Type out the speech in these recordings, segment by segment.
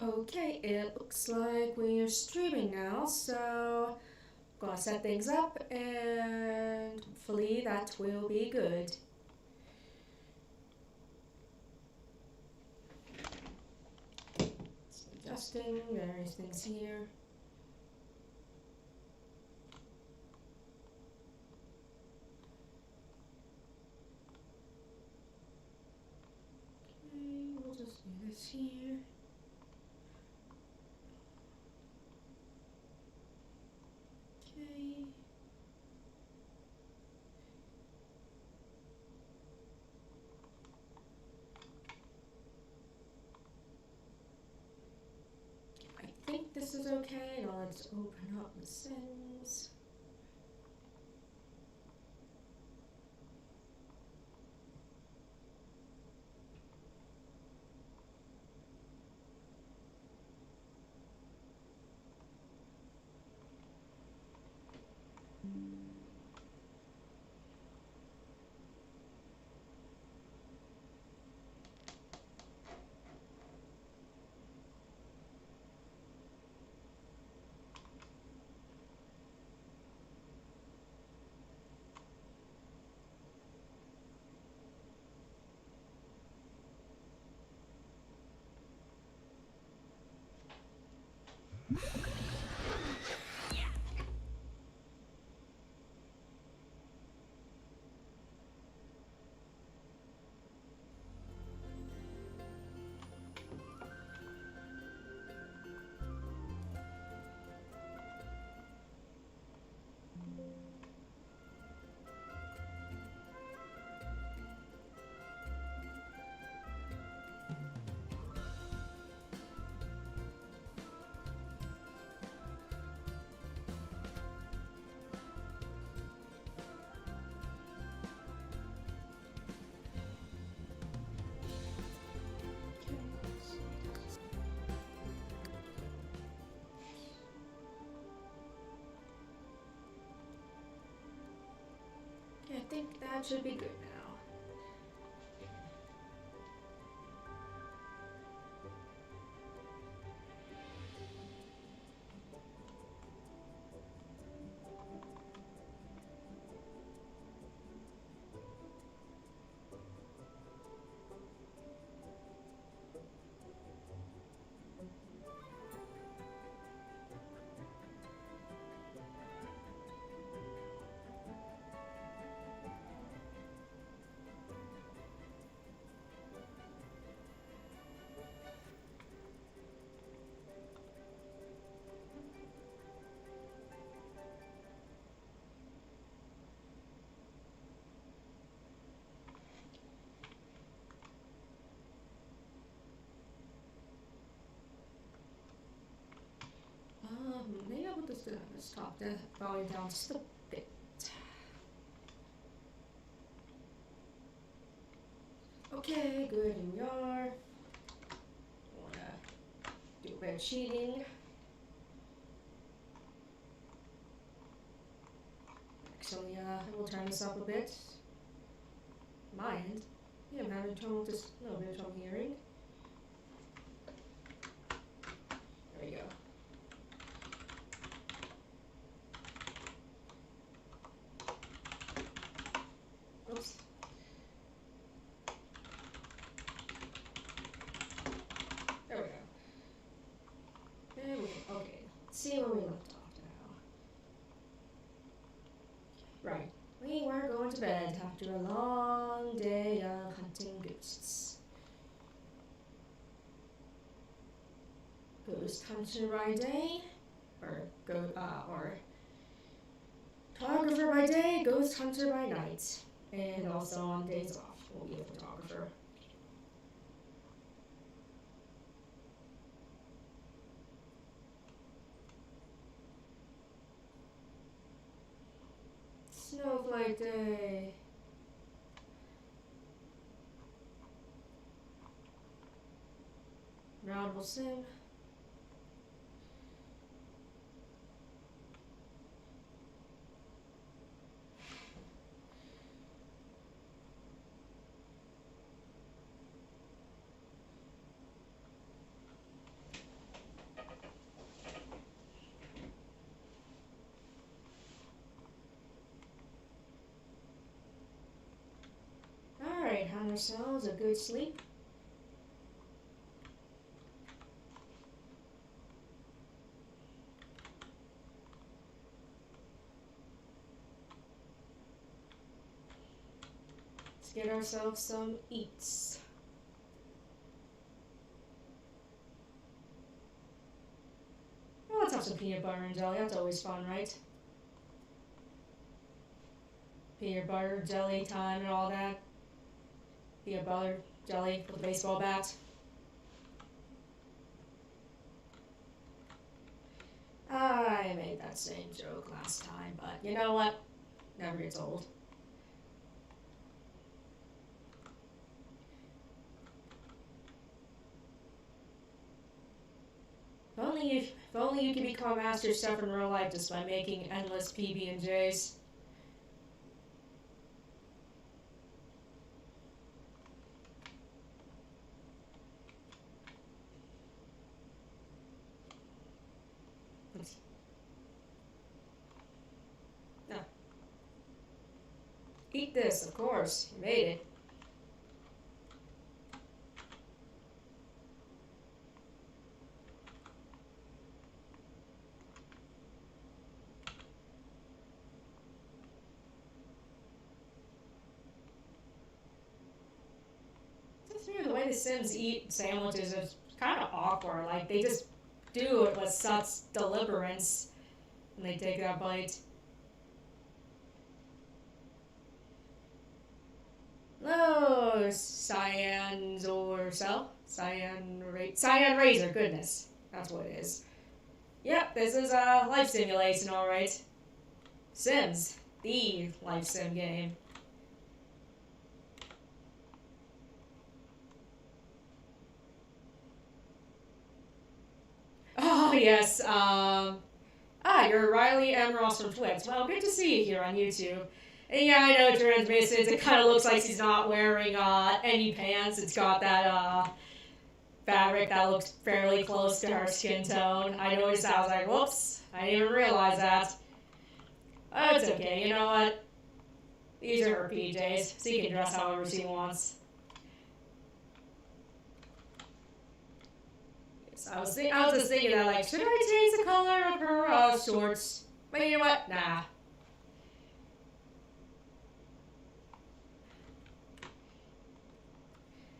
Okay, it looks like we're streaming now, so gonna set things up and hopefully that will be good. Adjusting various things here. Okay, we'll just do this here. Okay. I think this is okay. Now let's open up the settings. Okay, I think that should be good now. Maybe I'll just stop the volume down just a bit. Okay, good, here we are. Wanna do a bit of cheating. Actually, I will turn this up a bit. My end. Yeah, I'm having trouble, just a little bit of trouble hearing. There we go. Oops. There we go. There we go. Okay. Let's see where we left off now. Right. We were going to bed after a long day of hunting ghosts. Ghost hunter by day, or photographer by day, ghost hunter by night, and also on days off we'll be a photographer. Snowflake day. Roundable sim. ourselves a good sleep. Let's get ourselves some eats. Oh, let's have some peanut butter and jelly. That's always fun, right? Peanut butter, jelly time and all that. Peanut butter, jelly with a baseball bat. I made that same joke last time, but you know what? Never gets old. If only you could become Master Chef in real life just by making endless PB&Js. No. Eat this, of course. You made it. The way the Sims eat sandwiches is kind of awkward. Like, they just do it with such deliberance when they take that bite. Oh, Cyan Razor, goodness. That's what it is. Yep, this is a life simulation, alright. Sims, the life sim game. Oh, yes, you're Riley M. Ross from Twitch. Well, good to see you here on YouTube. And yeah, I know Transmissions, it kind of looks like she's not wearing any pants. It's got that fabric that looks fairly close to her skin tone. I noticed that. I was like, whoops, I didn't even realize that. Oh, it's okay. You know what? These are her PJs. She can dress however she wants. Yes, I was just thinking that, like, should I change the color of her shorts? But you know what? Nah.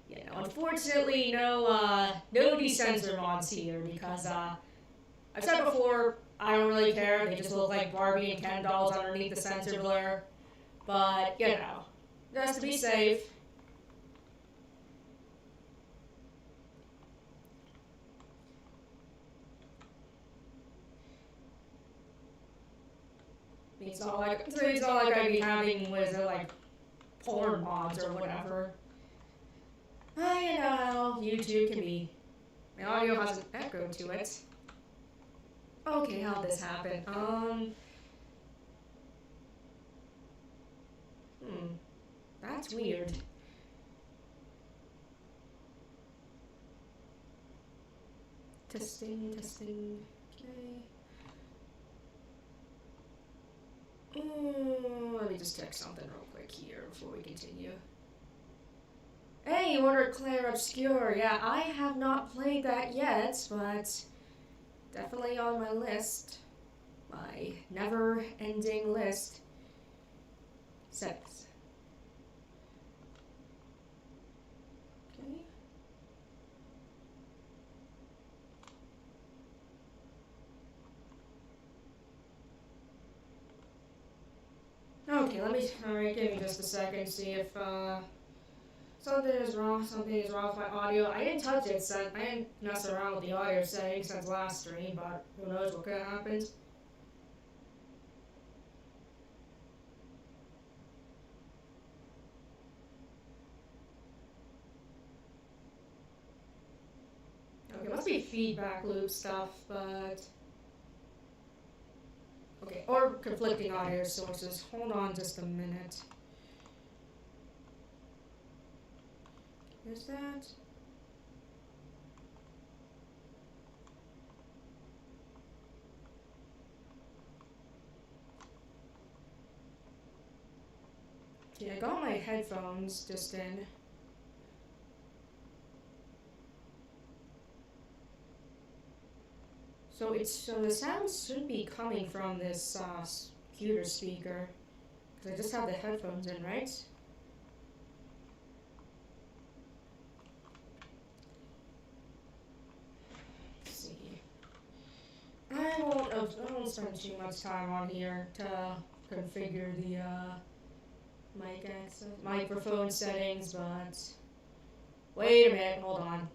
You know, unfortunately, no desensor mods here because I've said before, I don't really care. They just look like Barbie and Ken dolls underneath the sensor blur. But, you know, just to be safe. It's not like I'd be having, like, porn mods or whatever. You know how YouTube can be. My audio has an echo to it. Okay, how'd this happen? That's weird. Testing. Okay. Let me just check something real quick here before we continue. Hey, you ordered Claire Obscure. Yeah, I have not played that yet, but definitely on my list. My never-ending list. 6. Okay. Okay, alright, give me just a second, see if, something is wrong with my audio. I didn't touch it, I didn't mess around with the audio settings since last stream, but who knows what could have happened. Okay, it must be feedback loop stuff, but... Okay, or conflicting audio sources. Hold on just a minute. Is that? Yeah, I got my headphones just in. So the sound should be coming from this computer speaker because I just have the headphones in, right? Let's see. I won't spend too much time on here to configure the mic access, microphone settings, but wait a minute, hold on.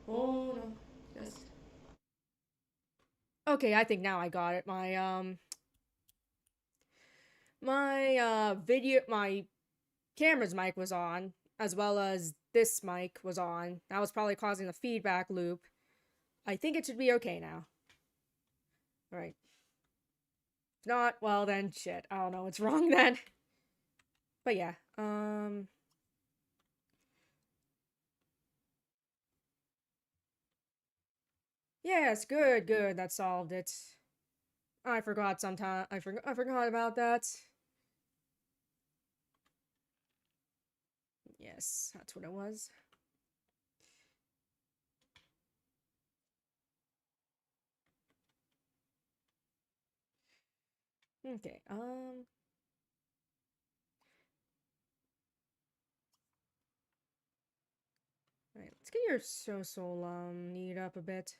Hold on, just. Okay, I think now I got it. My camera's mic was on, as well as this mic was on. That was probably causing the feedback loop. I think it should be okay now. Alright. If not, well then, shit. I don't know what's wrong then. But yeah, yes, good, that solved it. I forgot I forgot about that. Yes, that's what it was. Okay, alright, let's get your social, need up a bit.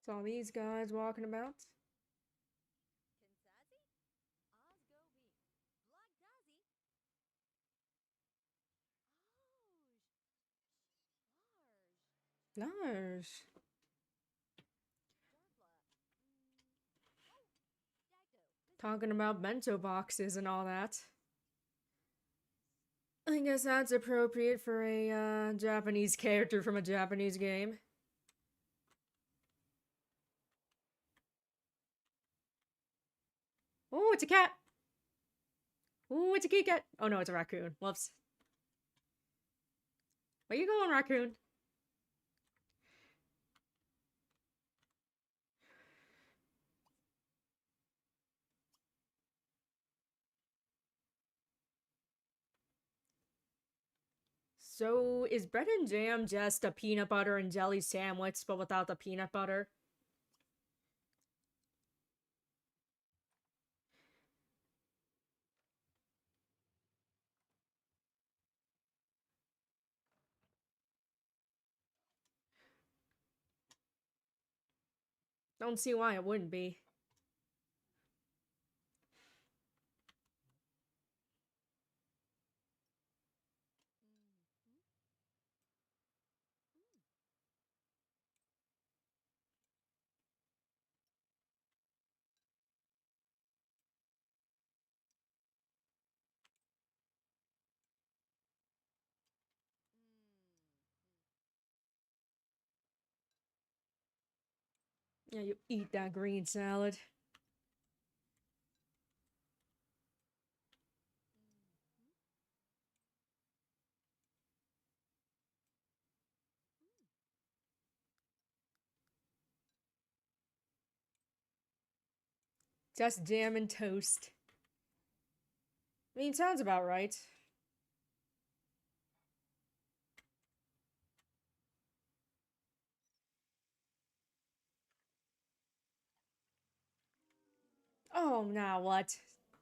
It's all these guys walking about. Nice. Talking about bento boxes and all that. I guess that's appropriate for a Japanese character from a Japanese game. Oh, it's a cat. Oh, it's a kitty cat. Oh no, it's a raccoon. Whoops. Where you going, raccoon? So, is bread and jam just a peanut butter and jelly sandwich, but without the peanut butter? Don't see why it wouldn't be. Yeah, you eat that green salad. Just jam and toast. I mean, sounds about right. Oh, now what?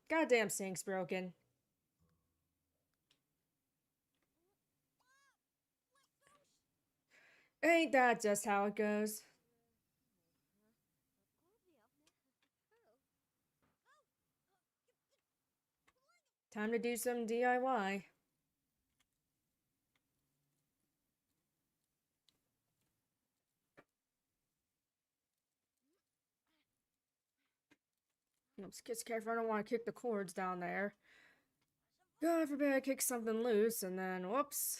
Goddamn sink's broken. Ain't that just how it goes? Time to do some DIY. Just careful, I don't want to kick the cords down there. God forbid I kick something loose and then whoops.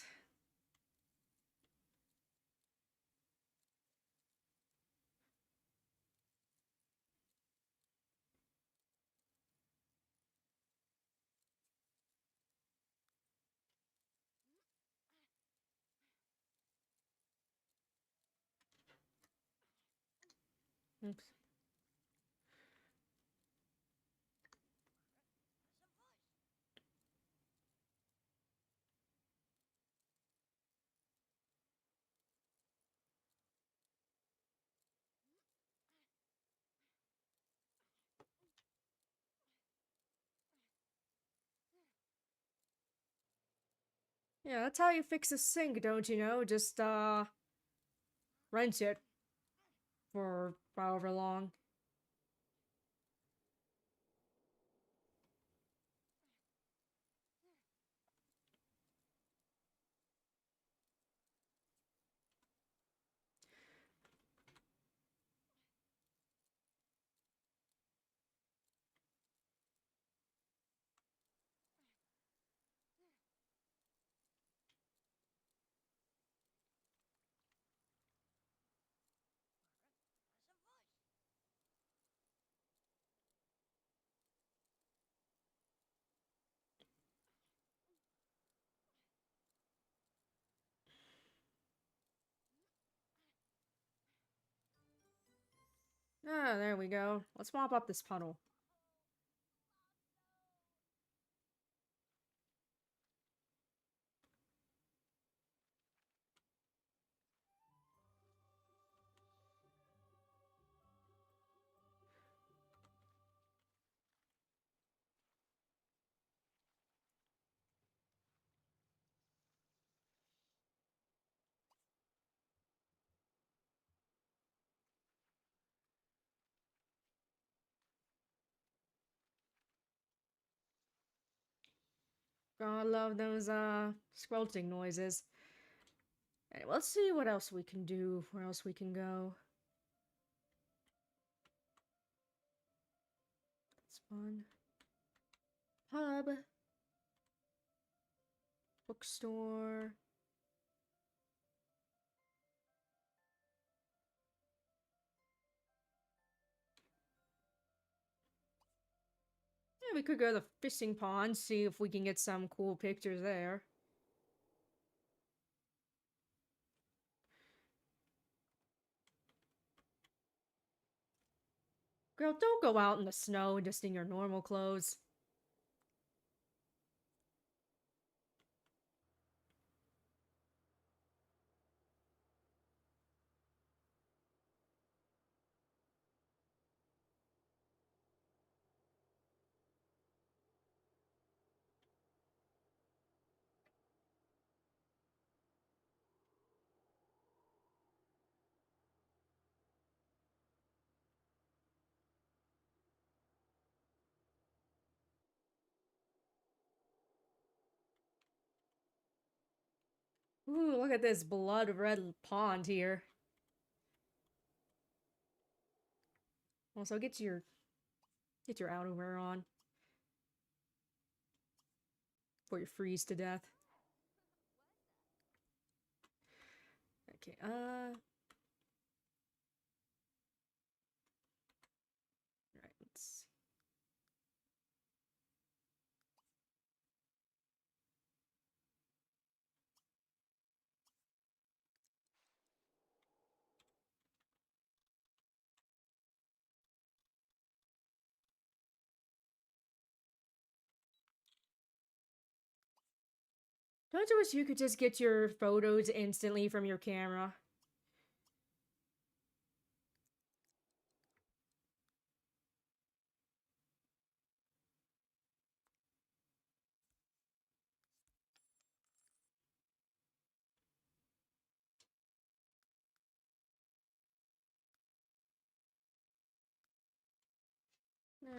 Oops. Yeah, that's how you fix a sink, don't you know? Just rinse it for however long. Ah, there we go. Let's mop up this puddle. God, I love those squelching noises. Anyway, let's see what else we can do, where else we can go. It's fun. Pub. Bookstore. Yeah, we could go to the fishing pond, see if we can get some cool pictures there. Girl, don't go out in the snow just in your normal clothes. Ooh, look at this blood red pond here. Also, get your outerwear on before you freeze to death. Okay, right, let's... Don't you wish you could just get your photos instantly from your camera?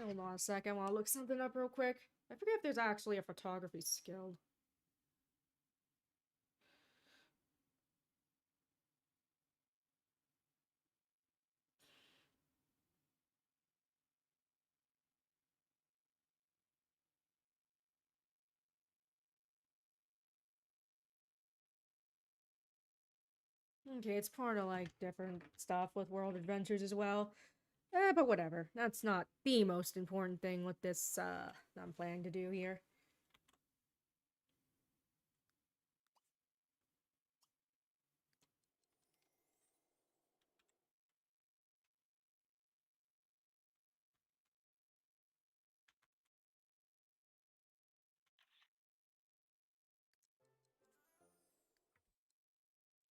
Hold on a second while I look something up real quick. I forget if there's actually a photography skill. Okay, it's part of like different stuff with World Adventures as well. But whatever. That's not the most important thing with this I'm planning to do here.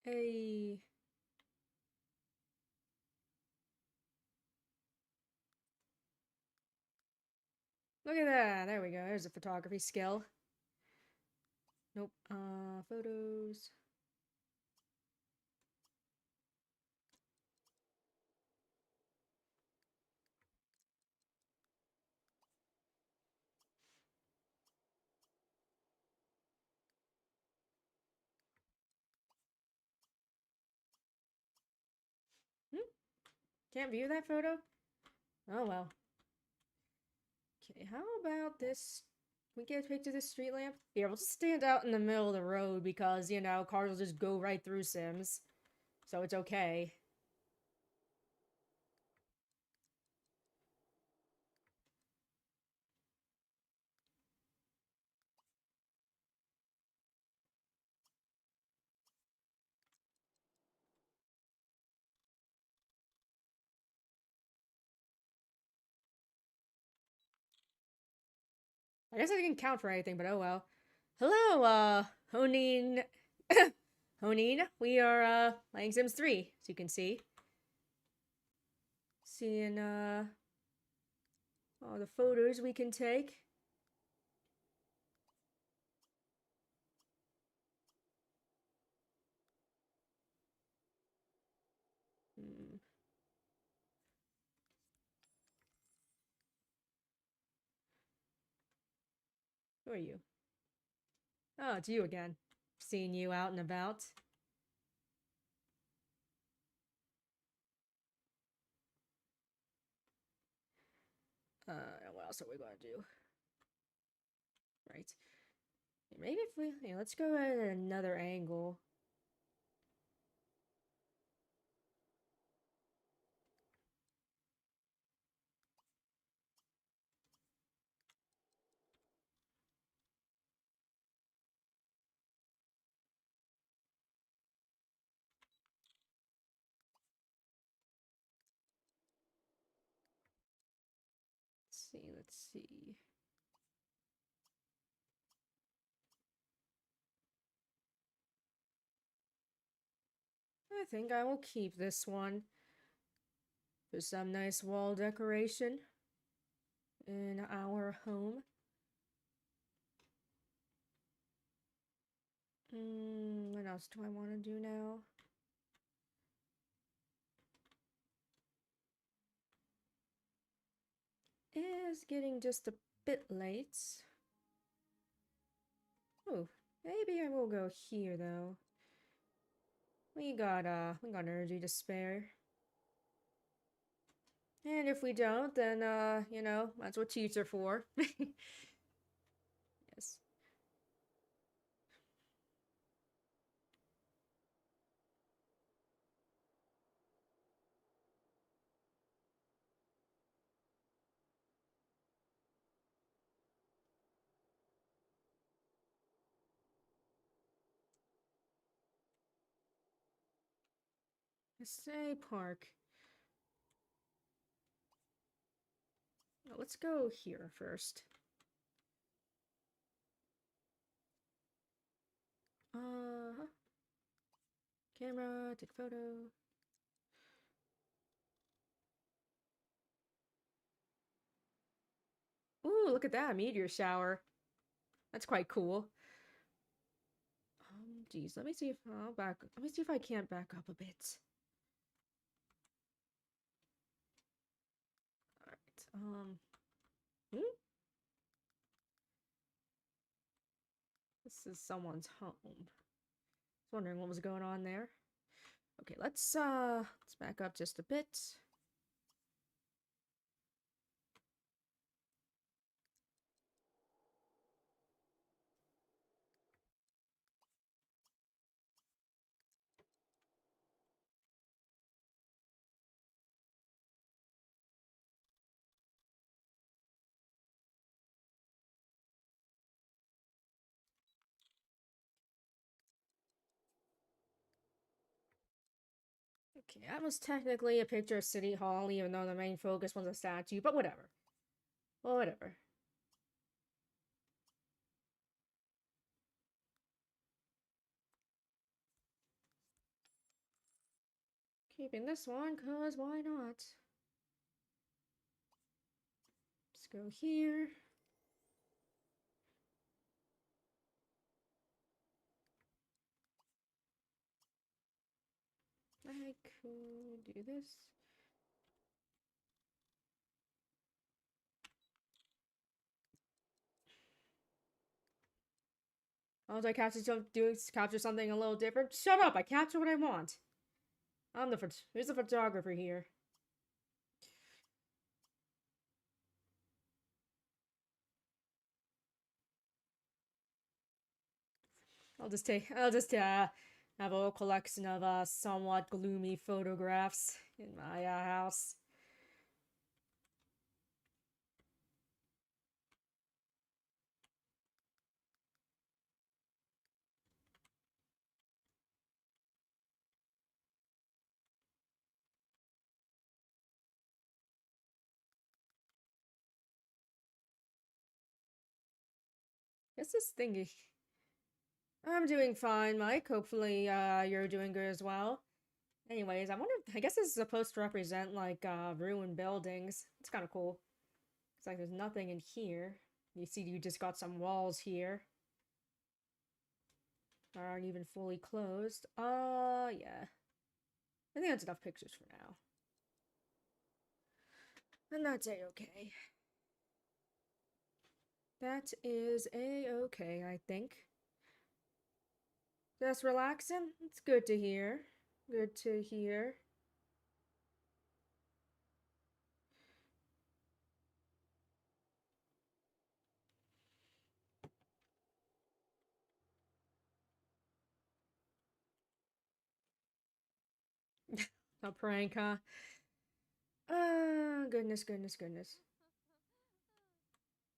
Hey, look at that. There we go. There's a photography skill. Nope. Photos. Hmm? Can't view that photo? Oh well. Okay, how about this? We get a picture of this street lamp? Here, we'll just stand out in the middle of the road because, you know, cars will just go right through Sims. So it's okay. I guess I didn't count for anything, but oh well. Hello, Honin. Honin, we are, playing Sims 3, as you can see. Seeing, all the photos we can take. Hmm. Who are you? Oh, it's you again. Seeing you out and about. What else are we gonna do? Right. Maybe if we... Yeah, let's go at another angle. Let's see. I think I will keep this one for some nice wall decoration in our home. What else do I want to do now? Is getting just a bit late. Oh, maybe I will go here though. We got energy to spare. And if we don't, then you know, that's what cheats are for. Yes. Say park. Let's go here first. Uh, Camera, take photo. Ooh, look at that meteor shower. That's quite cool. Geez, let me see if I'll back. Let me see if I can't back up a bit. All right. Hmm? This is someone's home. I was wondering what was going on there. Okay, let's back up just a bit. Okay, that was technically a picture of City Hall, even though the main focus was a statue, but whatever. Well, whatever. Keeping this one, cause why not? Let's go here. I could do this. Oh, did I capture something a little different? Shut up! I capture what I want. Who's the photographer here? I'll just have a whole collection of somewhat gloomy photographs in my house. Guess this thingy. I'm doing fine, Mike. Hopefully, you're doing good as well. Anyways, I guess this is supposed to represent, like, ruined buildings. It's kind of cool. It's like there's nothing in here. You see, you just got some walls here. That aren't even fully closed. Yeah. I think that's enough pictures for now. And that's a-okay. That is a-okay, I think. Just relaxing? It's good to hear. Good to hear. A prank, huh? Goodness, goodness, goodness.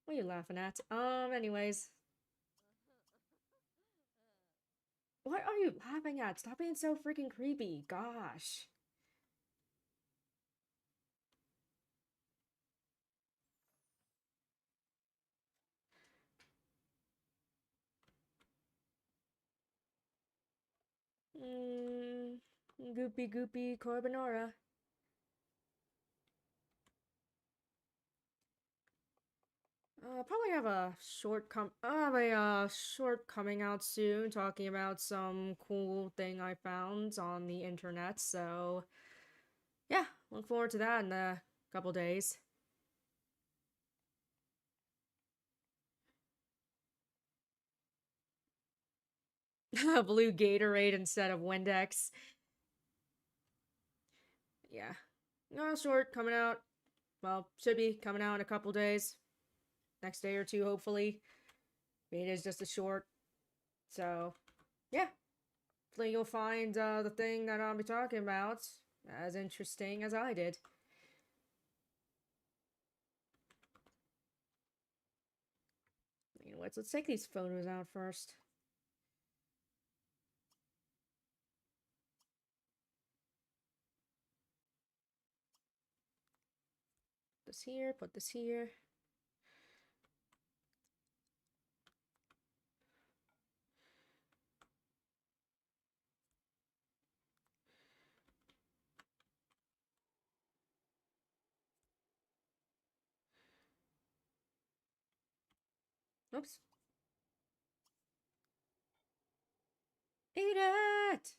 What are you laughing at? Anyways. What are you laughing at? Stop being so freaking creepy. Gosh. Goopy goopy carbonara. Probably have a short coming out soon talking about some cool thing I found on the internet, so yeah, look forward to that in a couple days. Blue Gatorade instead of Windex. Yeah. No, short coming out. Well, should be coming out in a couple days. Next day or two, hopefully. It is just a short. So, yeah. Hopefully you'll find the thing that I'll be talking about as interesting as I did. Anyways, let's take these photos out first. This here, put this here. Oops. Eat it!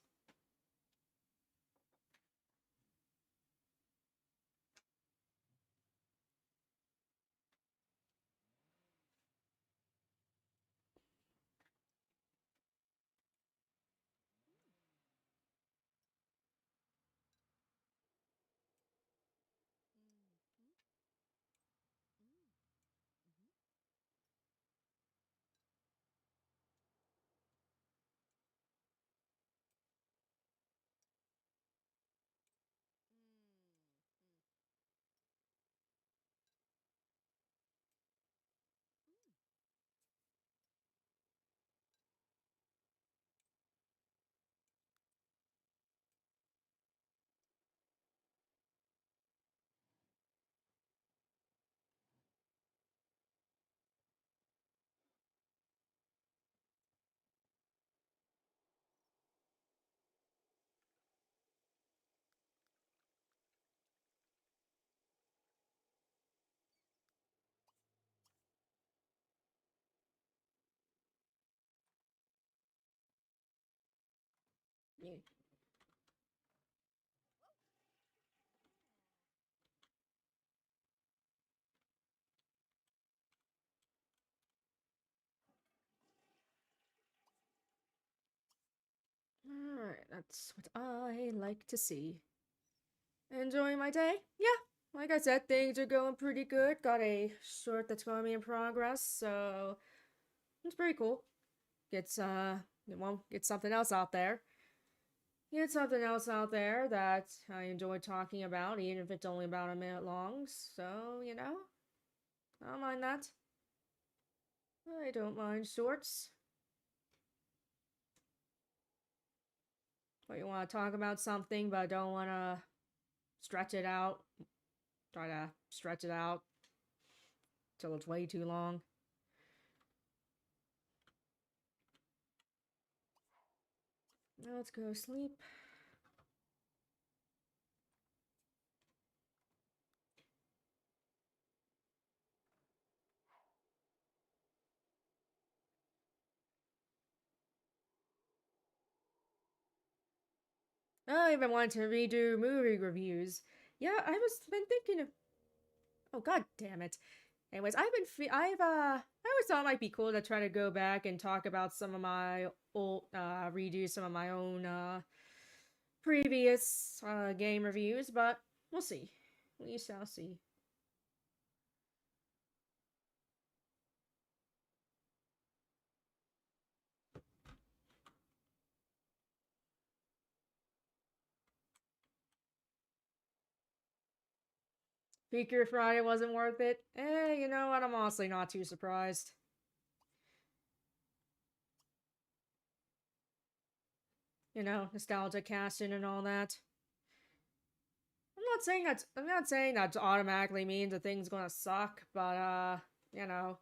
Yeah. Alright, that's what I like to see. Enjoying my day? Yeah, like I said, things are going pretty good. Got a short that's going to be in progress, so it's pretty cool. Gets, well, get something else out there. Get something else out there that I enjoy talking about, even if it's only about a minute long, so, I don't mind that. I don't mind shorts. But you want to talk about something, but don't want to stretch it out. Try to stretch it out till it's way too long. Now let's go sleep. I've been wanting to redo movie reviews. Yeah, I was been thinking of. Oh god damn it. Anyways, I always thought it might be cool to try to go back and talk about some of my old redo some of my own previous game reviews, but we'll see. We shall see. Feature Friday wasn't worth it. You know what? I'm honestly not too surprised. Nostalgia casting and all that. I'm not saying that automatically means the thing's gonna suck, but you know.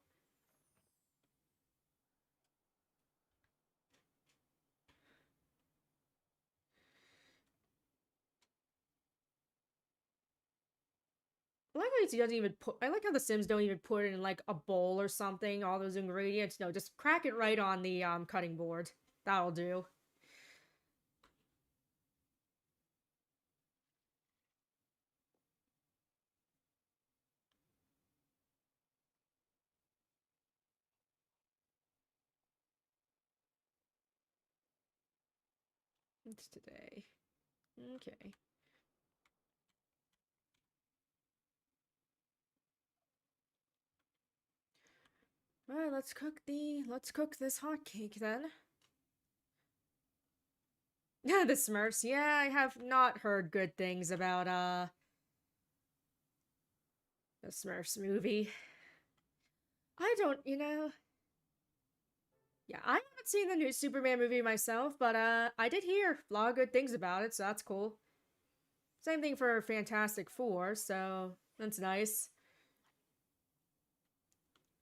I like how he doesn't even put. I like how the Sims don't even put it in like a bowl or something. All those ingredients. No, just crack it right on the cutting board. That'll do. It's today. Okay. All right, let's cook this hot cake then. Yeah, the Smurfs. Yeah, I have not heard good things about the Smurfs movie. I don't, yeah, I haven't seen the new Superman movie myself, but I did hear a lot of good things about it, so that's cool. Same thing for Fantastic Four, so that's nice.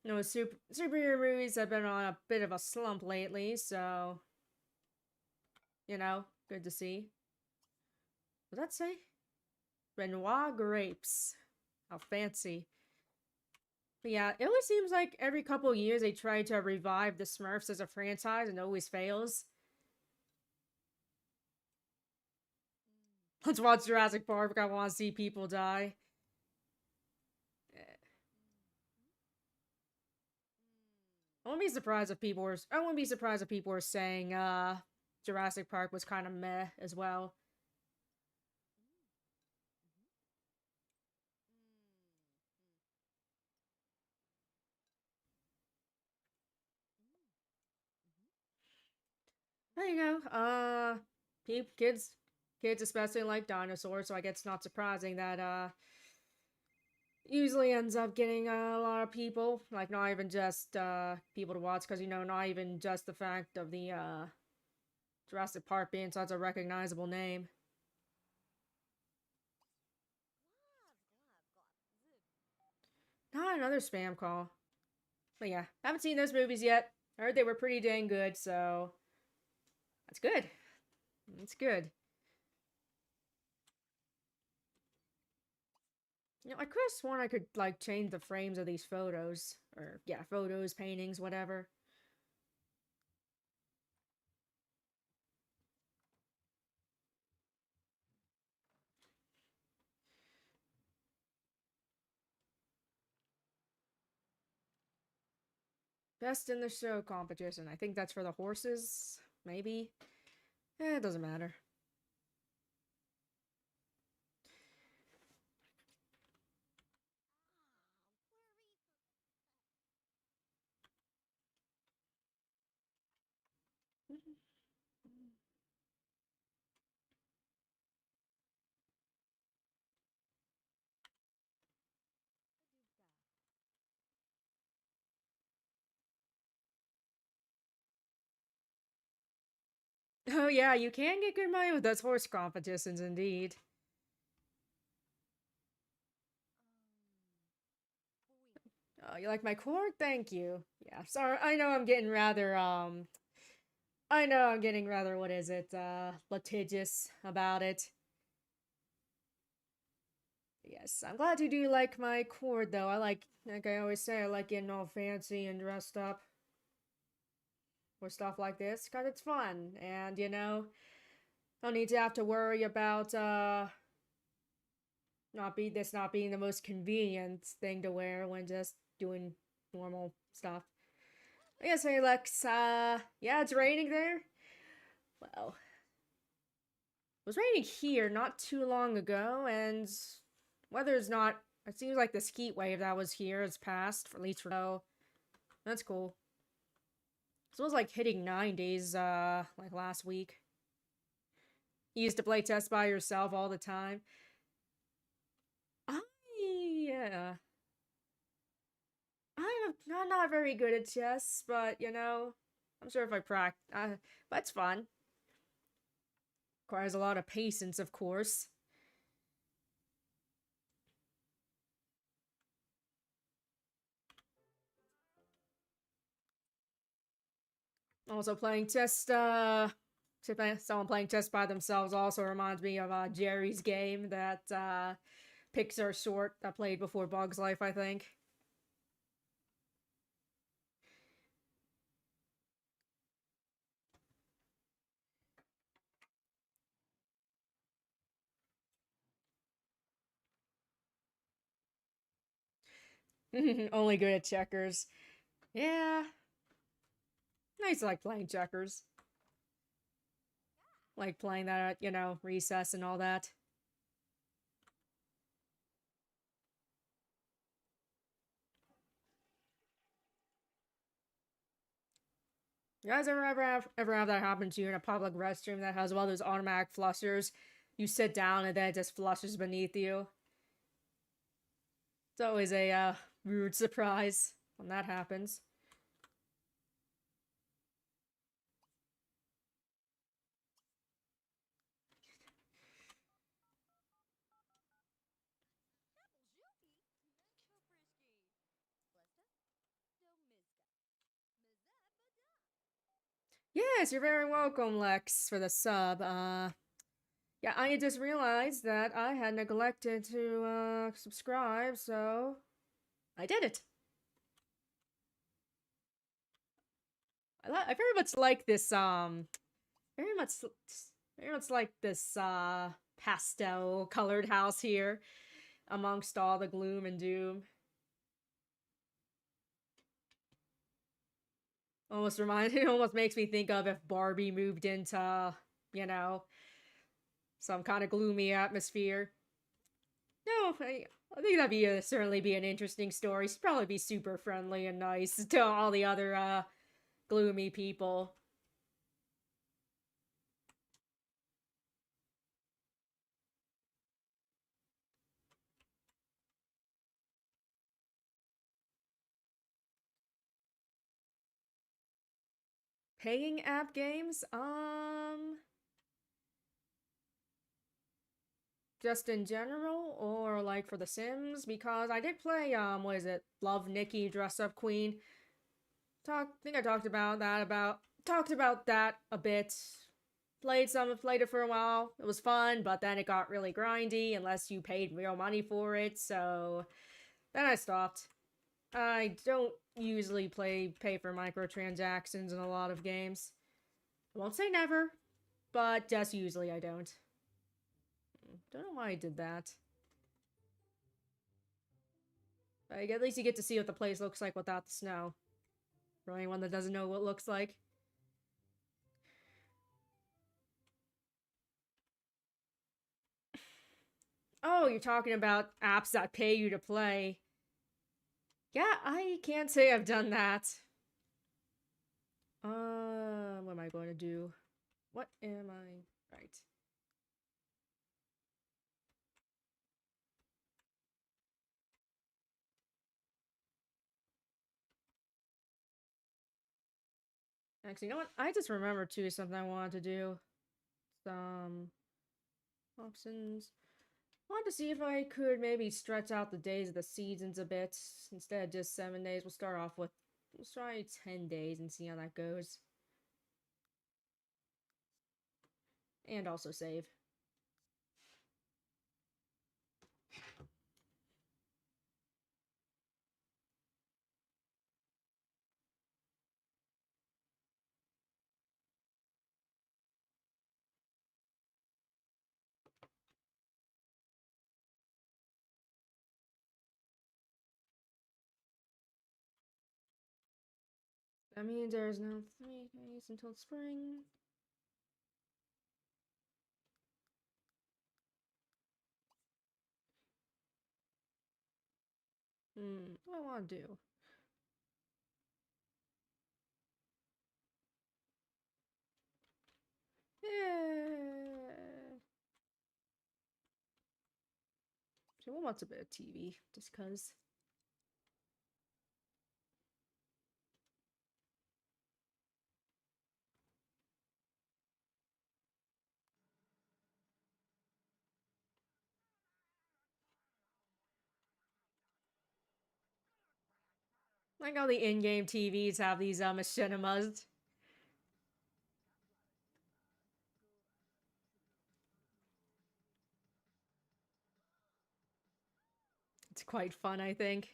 Superhero movies have been on a bit of a slump lately, so good to see. What did that say? Renoir grapes. How fancy. But yeah, it always seems like every couple years they try to revive the Smurfs as a franchise and it always fails. Let's watch Jurassic Park. I want to see people die. I wouldn't be surprised if people were. I wouldn't be surprised if people were saying Jurassic Park was kind of meh as well. But, kids, kids especially like dinosaurs, so I guess it's not surprising that usually ends up getting a lot of people, like not even just people to watch, because not even just the fact of the Jurassic Park being such a recognizable name. Not another spam call. But yeah, haven't seen those movies yet. I heard they were pretty dang good, so that's good. That's good. I could have sworn I could like change the frames of these photos, or yeah, photos, paintings, whatever. Best in the show competition. I think that's for the horses, maybe. It doesn't matter. Oh yeah, you can get good money with those horse competitions, indeed. Oh, you like my cord? Thank you. Yeah, sorry. I know I'm getting rather, what is it, litigious about it. Yes, I'm glad you do like my cord, though. Like I always say, I like getting all fancy and dressed up for stuff like this, because it's fun. And, don't need to have to worry about, not being the most convenient thing to wear when just doing normal stuff. I guess, hey, Lex, yeah, it's raining there? Well, it was raining here not too long ago, and weather's not. It seems like this heat wave that was here has passed, for at least for now. That's cool. So it was like hitting 90s, like last week. You used to play chess by yourself all the time. I, yeah. I'm not very good at chess, but I'm sure if I practice, but it's fun. Requires a lot of patience, of course. Also, playing chess, someone playing chess by themselves also reminds me of Jerry's game that Pixar short that played before Bug's Life, I think. Only good at checkers. Yeah, nice like playing checkers. Like playing that at, recess and all that. You guys ever have that happen to you in a public restroom that has one of those automatic flushers? You sit down and then it just flushes beneath you. It's always a rude surprise when that happens. Yes, you're very welcome, Lex, for the sub. Yeah, I just realized that I had neglected to subscribe, so I did it. I very much like this very much very much like this pastel colored house here amongst all the gloom and doom. It almost makes me think of if Barbie moved into, you know, some kind of gloomy atmosphere. No, I think that'd certainly be an interesting story. She'd probably be super friendly and nice to all the other gloomy people. Paying app games? Just in general, or like for The Sims? Because I did play, what is it? Love Nikki Dress Up Queen. Think I talked about that a bit. Played it for a while. It was fun, but then it got really grindy unless you paid real money for it, so then I stopped. I don't usually pay for microtransactions in a lot of games. I won't say never, but just usually I don't. Don't know why I did that. Like, at least you get to see what the place looks like without the snow. For anyone that doesn't know what it looks like. Oh, you're talking about apps that pay you to play. Yeah, I can't say I've done that. What am I going to do? What am I? Right. Actually, you know what? I just remembered too something I wanted to do. Some options. I wanted to see if I could maybe stretch out the days of the seasons a bit. Instead of just 7 days, we'll start off with, let's try 10 days and see how that goes. And also save. That means there's now 3 days until spring. What do I want to do? Yeah. So we'll watch a bit of TV, just cause. Like all the in-game TVs have these machinimas. It's quite fun, I think.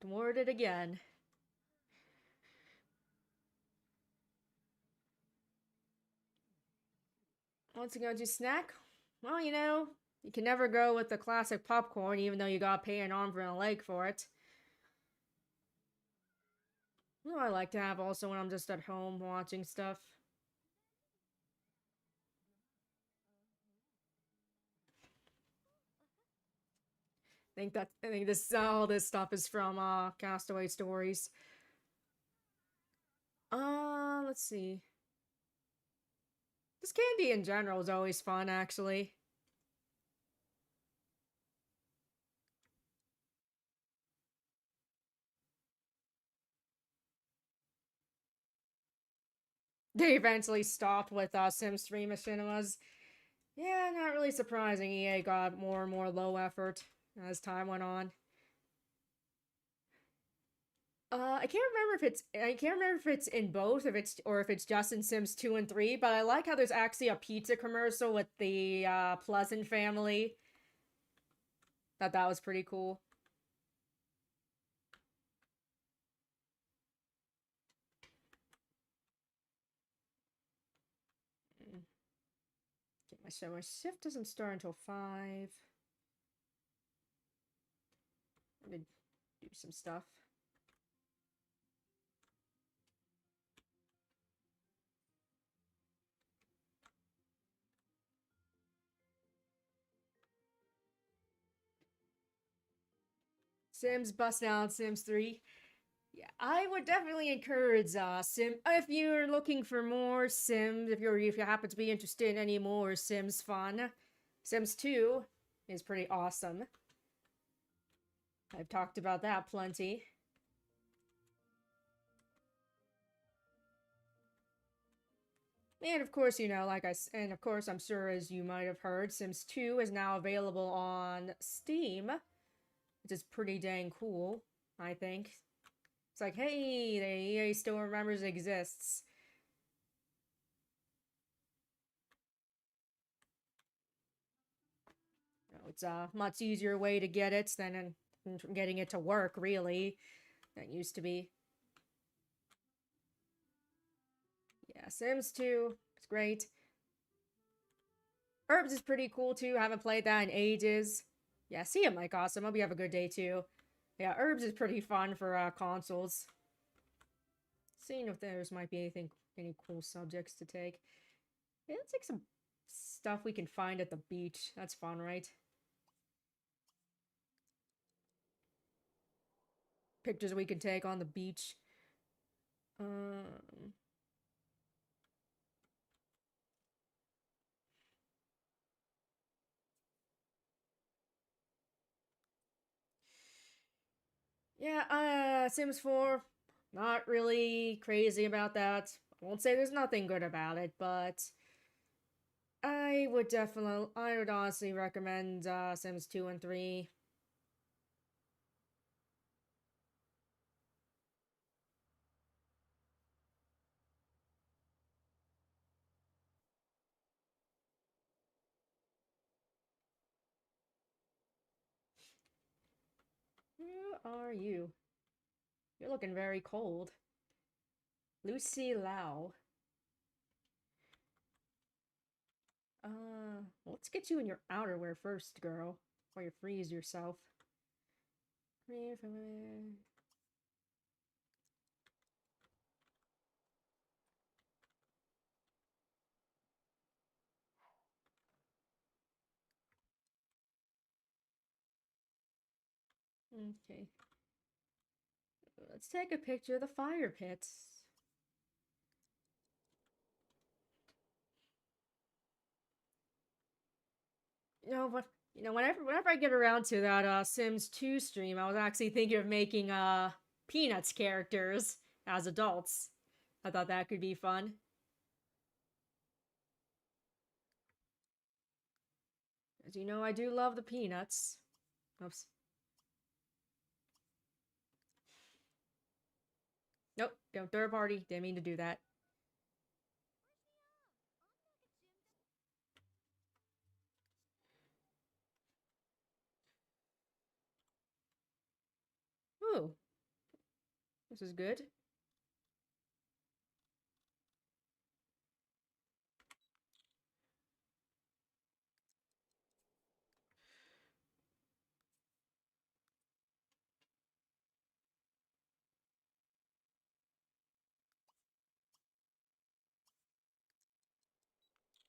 Thwarted it again. What's it gonna do? Snack? Well, you know, you can never go with the classic popcorn, even though you gotta pay an arm and a leg for it. Well, I like to have also when I'm just at home watching stuff. I think this all this stuff is from Castaway Stories. Let's see. This candy in general is always fun, actually. They eventually stopped with Sims 3 Machinimas. Yeah, not really surprising. EA got more and more low effort as time went on. I can't remember if it's in both, if it's just in Sims 2 and 3, but I like how there's actually a pizza commercial with the Pleasant family. That was pretty cool. Okay, my shift doesn't start until 5. I'm gonna do some stuff. Sims busting out Sims 3. Yeah, I would definitely encourage Sim if you're looking for more Sims, if you happen to be interested in any more Sims fun. Sims 2 is pretty awesome. I've talked about that plenty. And of course, you know, and of course, I'm sure as you might have heard, Sims 2 is now available on Steam, which is pretty dang cool, I think. It's like, hey, the EA still remembers it exists. You know, it's a much easier way to get it than getting it to work, really. That used to be. Yeah, Sims 2. It's great. Herbs is pretty cool too. Haven't played that in ages. Yeah, see you, Mike. Awesome. Hope you have a good day too. Yeah, Herbs is pretty fun for consoles. Seeing if there's might be any cool subjects to take. Yeah, let's take some stuff we can find at the beach. That's fun, right? Pictures we can take on the beach. Um, yeah, Sims 4, not really crazy about that. I won't say there's nothing good about it, but I would honestly recommend Sims 2 and 3. Who are you? You're looking very cold. Lucy Lau. Let's get you in your outerwear first, girl. Or you freeze yourself. Okay. Let's take a picture of the fire pits. Whenever I get around to that Sims 2 stream, I was actually thinking of making Peanuts characters as adults. I thought that could be fun. As you know, I do love the Peanuts. Oops. Nope, don't third party. Didn't mean to do that. Ooh, this is good.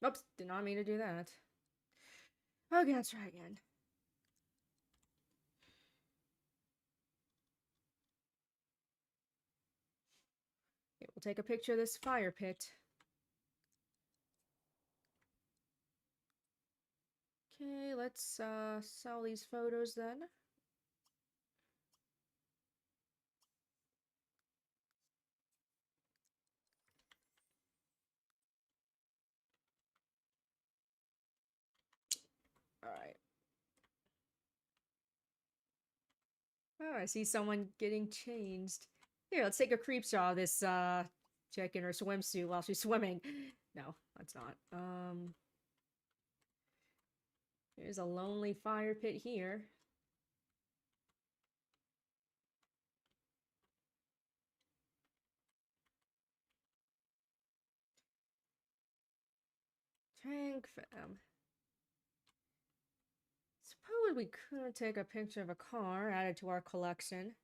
Oops, did not mean to do that. Okay, let's try again. Okay, we'll take a picture of this fire pit. Okay, let's sell these photos then. Alright. Oh, I see someone getting changed. Here, let's take a creep shot of this chick in her swimsuit while she's swimming. No, that's not. There's a lonely fire pit here. Tank fam. Suppose we could take a picture of a car, add it to our collection.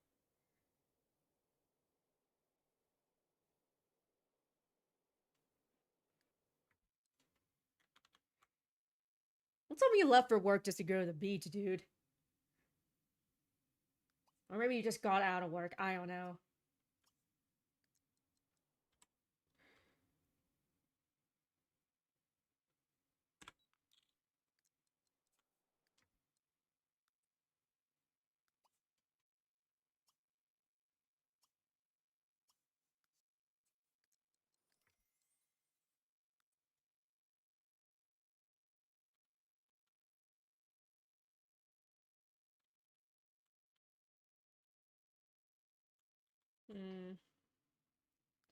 Let's tell me you left for work just to go to the beach, dude. Or maybe you just got out of work. I don't know. Hmm.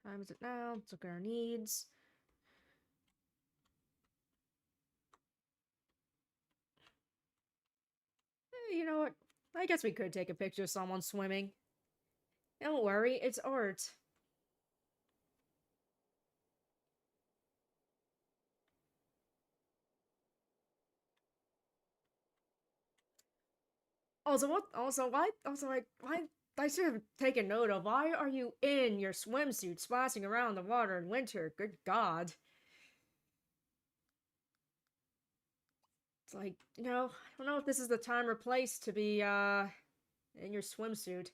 Time is it now? Let's look at our needs. You know what? I guess we could take a picture of someone swimming. Don't worry, it's art. Also, what? Also, why? Also, like, why? I should have taken note of. Why are you in your swimsuit splashing around the water in winter? Good God. It's like, I don't know if this is the time or place to be, in your swimsuit.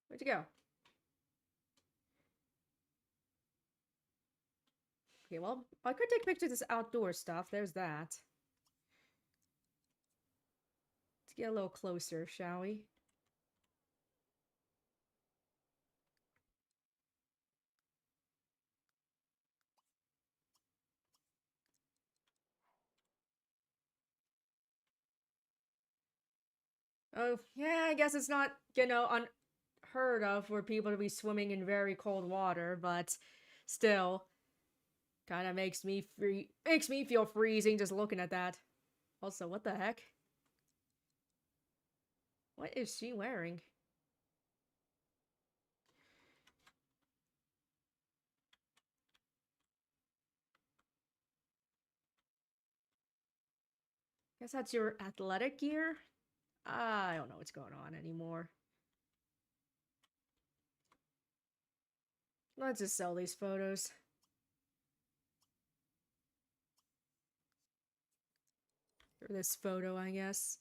Where'd you go? Okay, well, I could take pictures of this outdoor stuff. There's that. Let's get a little closer, shall we? Oh, yeah, I guess it's not, unheard of for people to be swimming in very cold water, but still, kind of makes me feel freezing just looking at that. Also, what the heck? What is she wearing? Guess that's your athletic gear? I don't know what's going on anymore. Let's just sell these photos. Or this photo, I guess.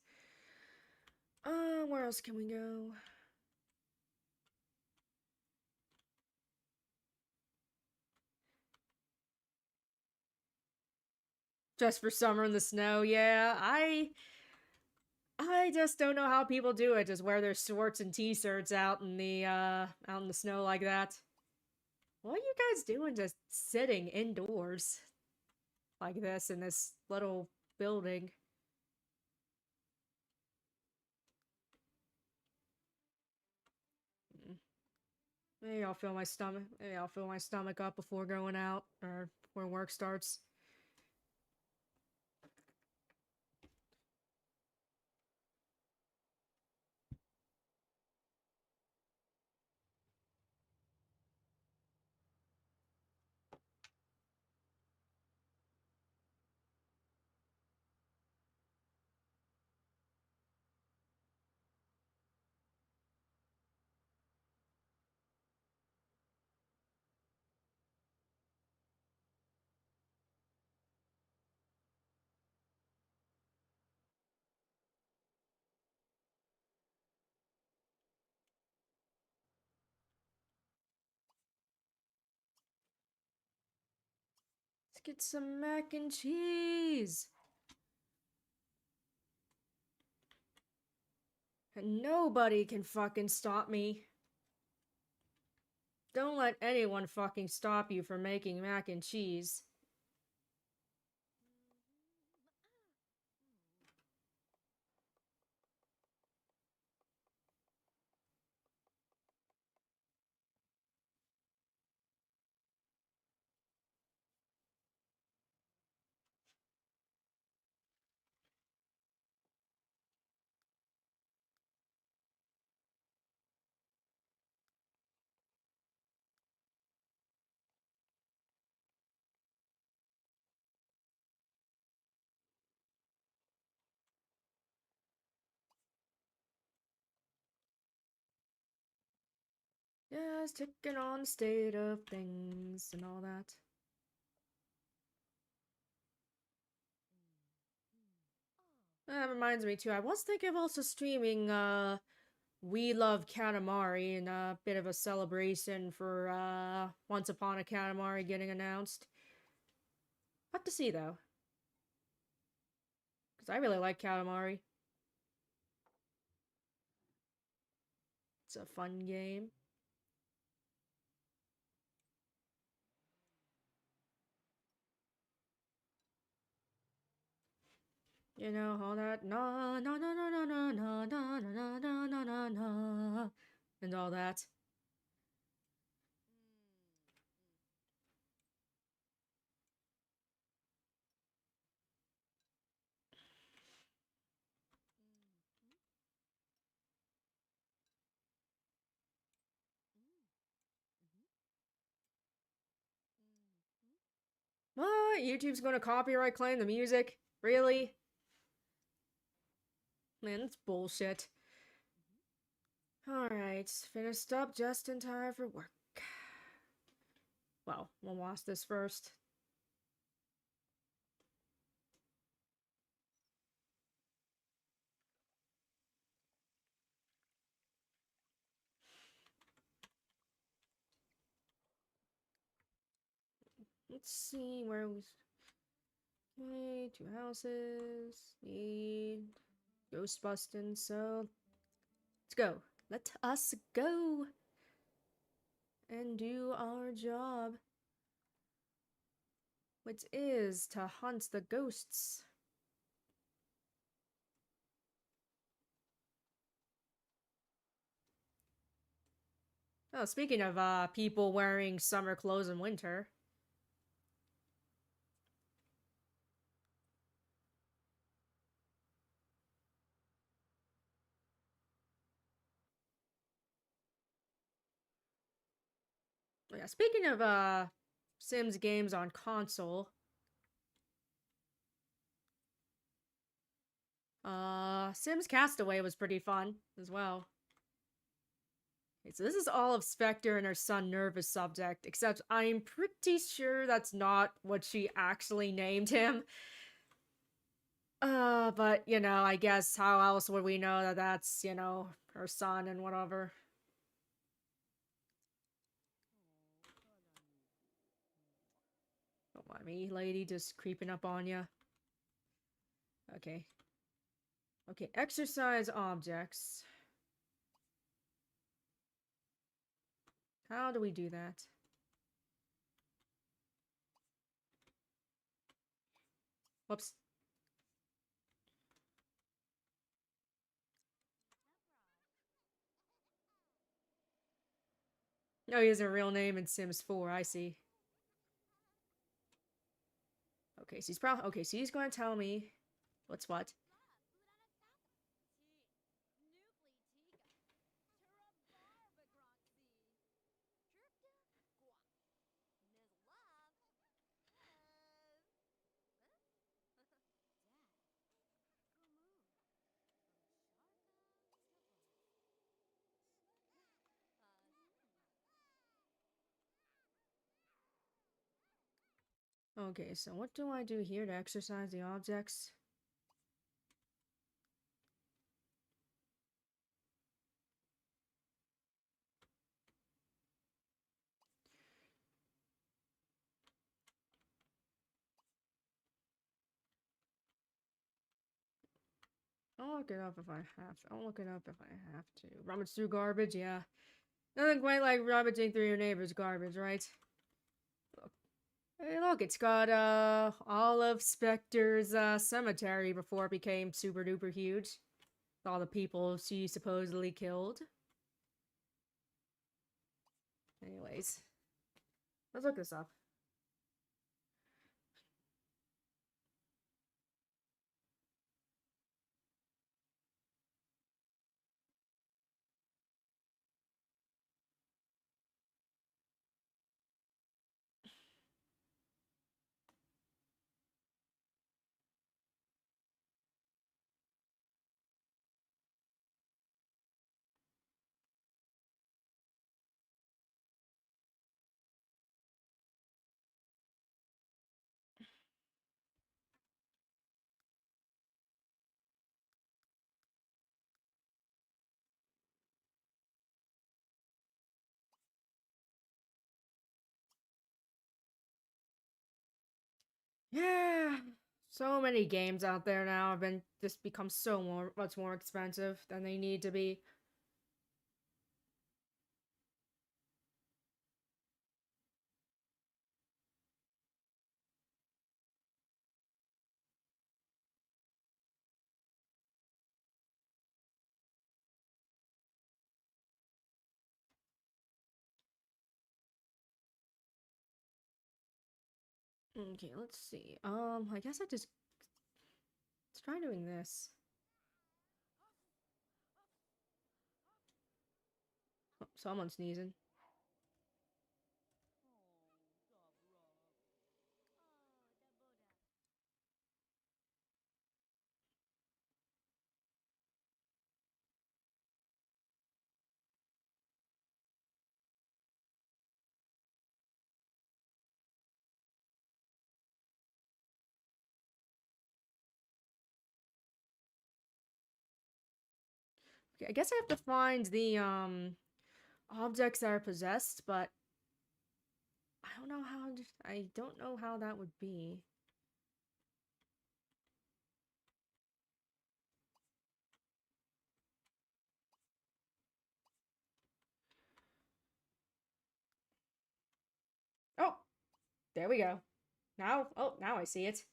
Where else can we go? Just for summer in the snow, yeah. I just don't know how people do it. Just wear their shorts and t-shirts out in the snow like that. What are you guys doing just sitting indoors like this in this little building? Mm. Maybe I'll fill my stomach up before going out or before work starts. Let's get some mac and cheese. And nobody can fucking stop me. Don't let anyone fucking stop you from making mac and cheese. Just checking on the state of things and all that. That reminds me too, I was thinking of also streaming We Love Katamari and a bit of a celebration for Once Upon a Katamari getting announced. What to see though, because I really like Katamari. It's a fun game. All that na na na na na na na na na na na na na and all that. What? YouTube's gonna copyright claim the music? Really? Man, that's bullshit. Alright, finished up just in time for work. Well, we'll watch this first. Let's see where we. Okay, 2 houses. Need ghost busting. So let's go. Let us go and do our job, which is to hunt the ghosts. Oh, speaking of people wearing summer clothes in winter. Yeah, speaking of Sims games on console, Sims Castaway was pretty fun as well. Okay, so this is all of Spectre and her son Nervous Subject, except I'm pretty sure that's not what she actually named him. But you know, I guess how else would we know that that's, you know, her son and whatever. Don't mind me, lady, just creeping up on ya. Okay. Okay, exercise objects. How do we do that? Whoops. Oh, he has a real name in Sims 4, I see. Okay, so he's probably okay, so he's gonna tell me what's what. Okay, so what do I do here to exercise the objects? I'll look it up if I have to. I'll look it up if I have to. Rummage through garbage, yeah. Nothing quite like rummaging through your neighbor's garbage, right? Look. Hey, look, it's got all of Spectre's cemetery before it became super duper huge. All the people she supposedly killed. Anyways, let's look this up. Yeah, so many games out there now have been just become so much more expensive than they need to be. Okay, let's see. I guess let's try doing this. Oh, someone's sneezing. I guess I have to find the objects that are possessed, but I don't know how that would be. Oh, there we go. Now I see it.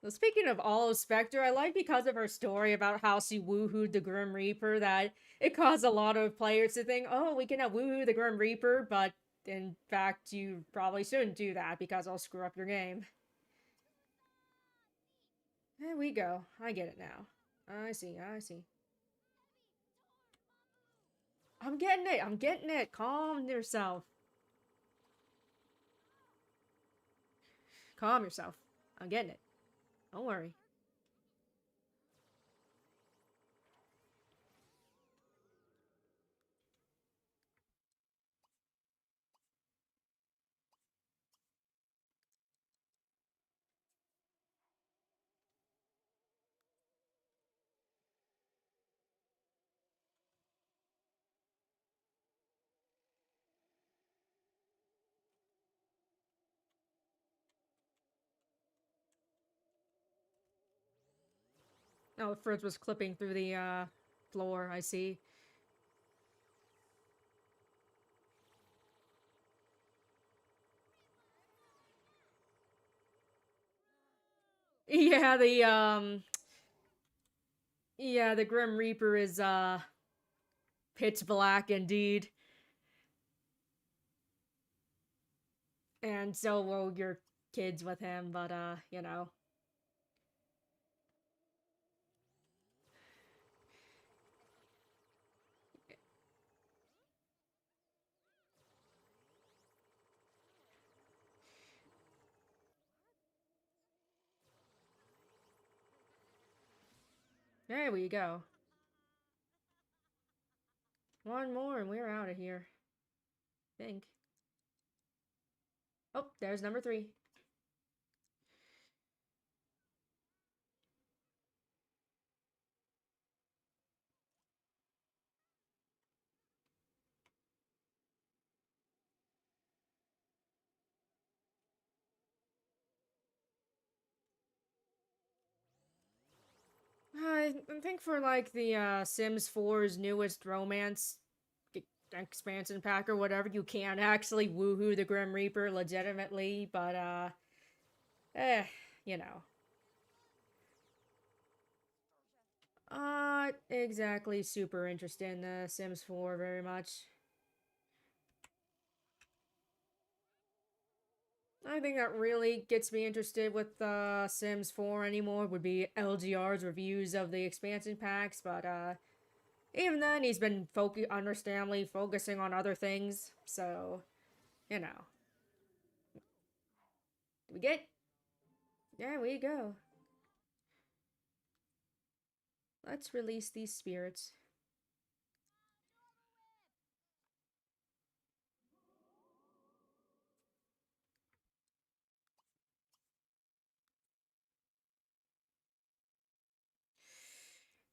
Well, speaking of Olive Spectre, I like because of her story about how she woohooed the Grim Reaper that it caused a lot of players to think, oh, we can have woohoo the Grim Reaper, but in fact, you probably shouldn't do that because I'll screw up your game. There we go. I get it now. I see. I'm getting it. Calm yourself. Calm yourself. I'm getting it. Don't worry. Oh, Fritz was clipping through the floor, I see. Yeah, the Grim Reaper is pitch black indeed. And so will your kids with him, but you know. There we go. One more and we're out of here. I think. Oh, there's number 3. I think for like the Sims 4's newest romance expansion pack or whatever, you can actually woohoo the Grim Reaper legitimately, but eh, you know. Exactly super interested in the Sims 4 very much. I think that really gets me interested with Sims 4 anymore would be LGR's reviews of the expansion packs, but even then he's been understandably focusing on other things, so you know. Do we get? There we go. Let's release these spirits.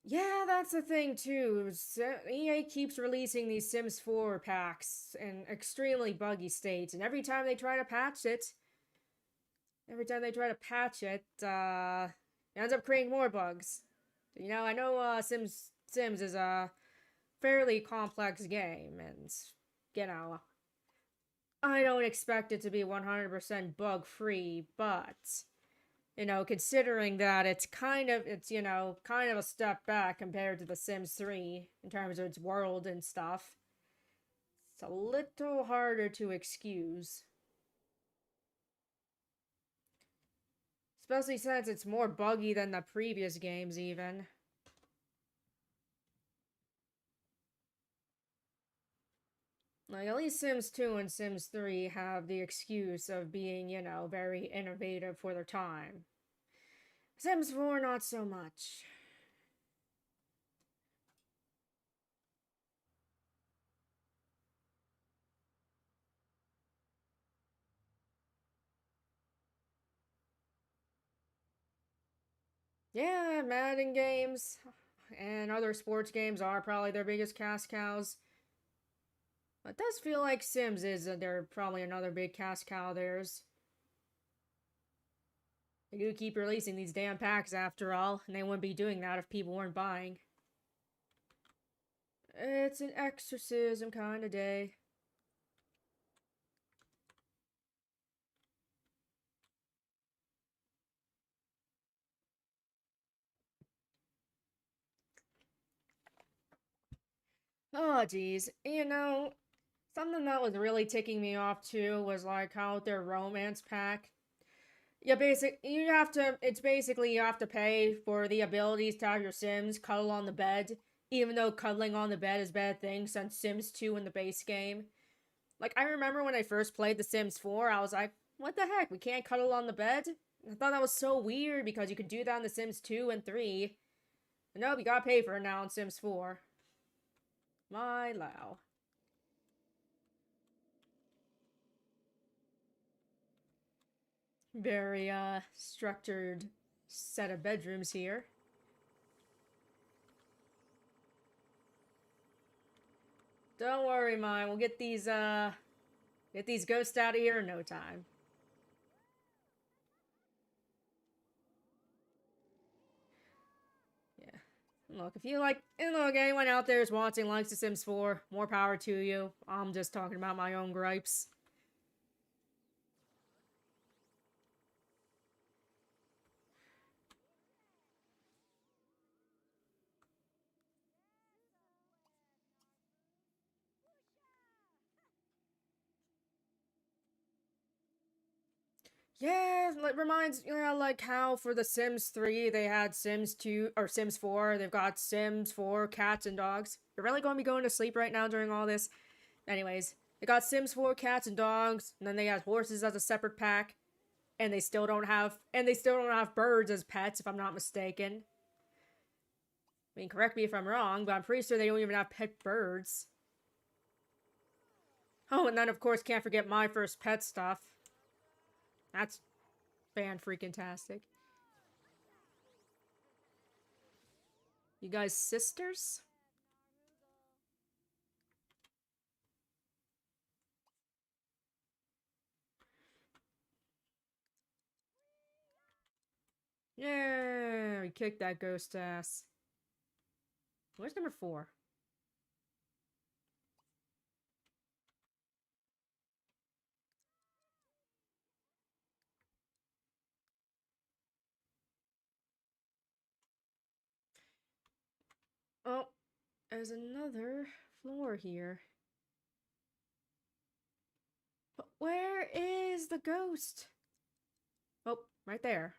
Yeah, that's the thing too. EA keeps releasing these Sims 4 packs in extremely buggy states, and every time they try to patch it, it ends up creating more bugs. You know, I know Sims is a fairly complex game, and you know, I don't expect it to be 100% bug free, but you know, considering that kind of a step back compared to The Sims 3 in terms of its world and stuff. It's a little harder to excuse. Especially since it's more buggy than the previous games, even. Like, at least Sims 2 and Sims 3 have the excuse of being, very innovative for their time. Sims 4, not so much. Yeah, Madden games and other sports games are probably their biggest cash cows. But it does feel like Sims is they're probably another big cash cow of theirs. They do keep releasing these damn packs after all, and they wouldn't be doing that if people weren't buying. It's an exorcism kind of day. Oh, geez. Something that was really ticking me off too was like how their romance pack. Yeah, it's basically you have to pay for the abilities to have your Sims cuddle on the bed, even though cuddling on the bed is a bad thing since Sims 2 in the base game. Like, I remember when I first played The Sims 4, I was like, what the heck, we can't cuddle on the bed? I thought that was so weird because you could do that in The Sims 2 and 3. But nope, you gotta pay for it now in Sims 4. My Lao. Very, structured set of bedrooms here. Don't worry, mine. We'll get these ghosts out of here in no time. Yeah. Look, if you like, and look, anyone out there is watching likes The Sims 4, more power to you. I'm just talking about my own gripes. Yeah, like reminds like how for the Sims 3 they had Sims 2 or Sims 4, they've got Sims 4 cats and dogs. You're really going to be going to sleep right now during all this? Anyways, they got Sims 4 cats and dogs, and then they had horses as a separate pack, and they still don't have birds as pets if I'm not mistaken. I mean, correct me if I'm wrong, but I'm pretty sure they don't even have pet birds. Oh, and then of course can't forget my first pet stuff. That's fan-freaking-tastic. You guys sisters? Yeah, we kicked that ghost ass. Where's number 4? Oh, there's another floor here. But where is the ghost? Oh, right there.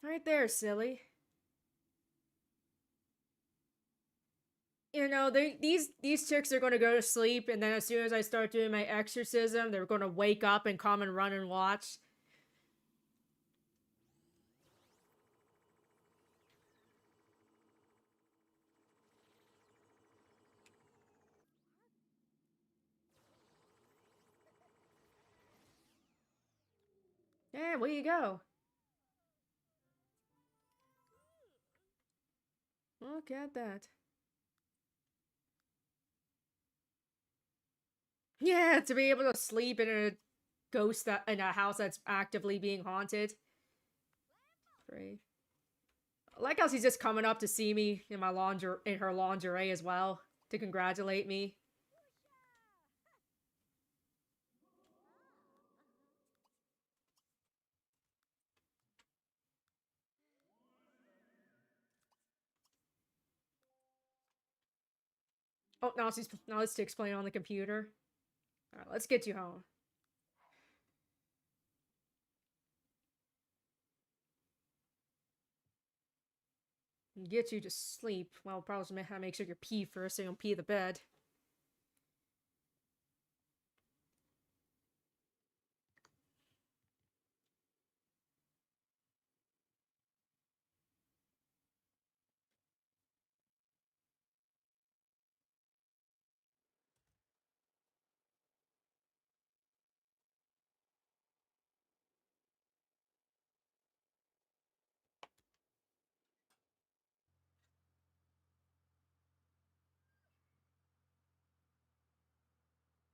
Right there, silly. These chicks are gonna go to sleep, and then as soon as I start doing my exorcism, they're gonna wake up and come and run and watch. Yeah, where you go? Look at that. Yeah, to be able to sleep in a house that's actively being haunted. Great. I like how she's just coming up to see me in her lingerie as well to congratulate me. Oh, now it's to explain on the computer. All right, let's get you home. Get you to sleep. Well, probably make sure you pee first so you don't pee the bed.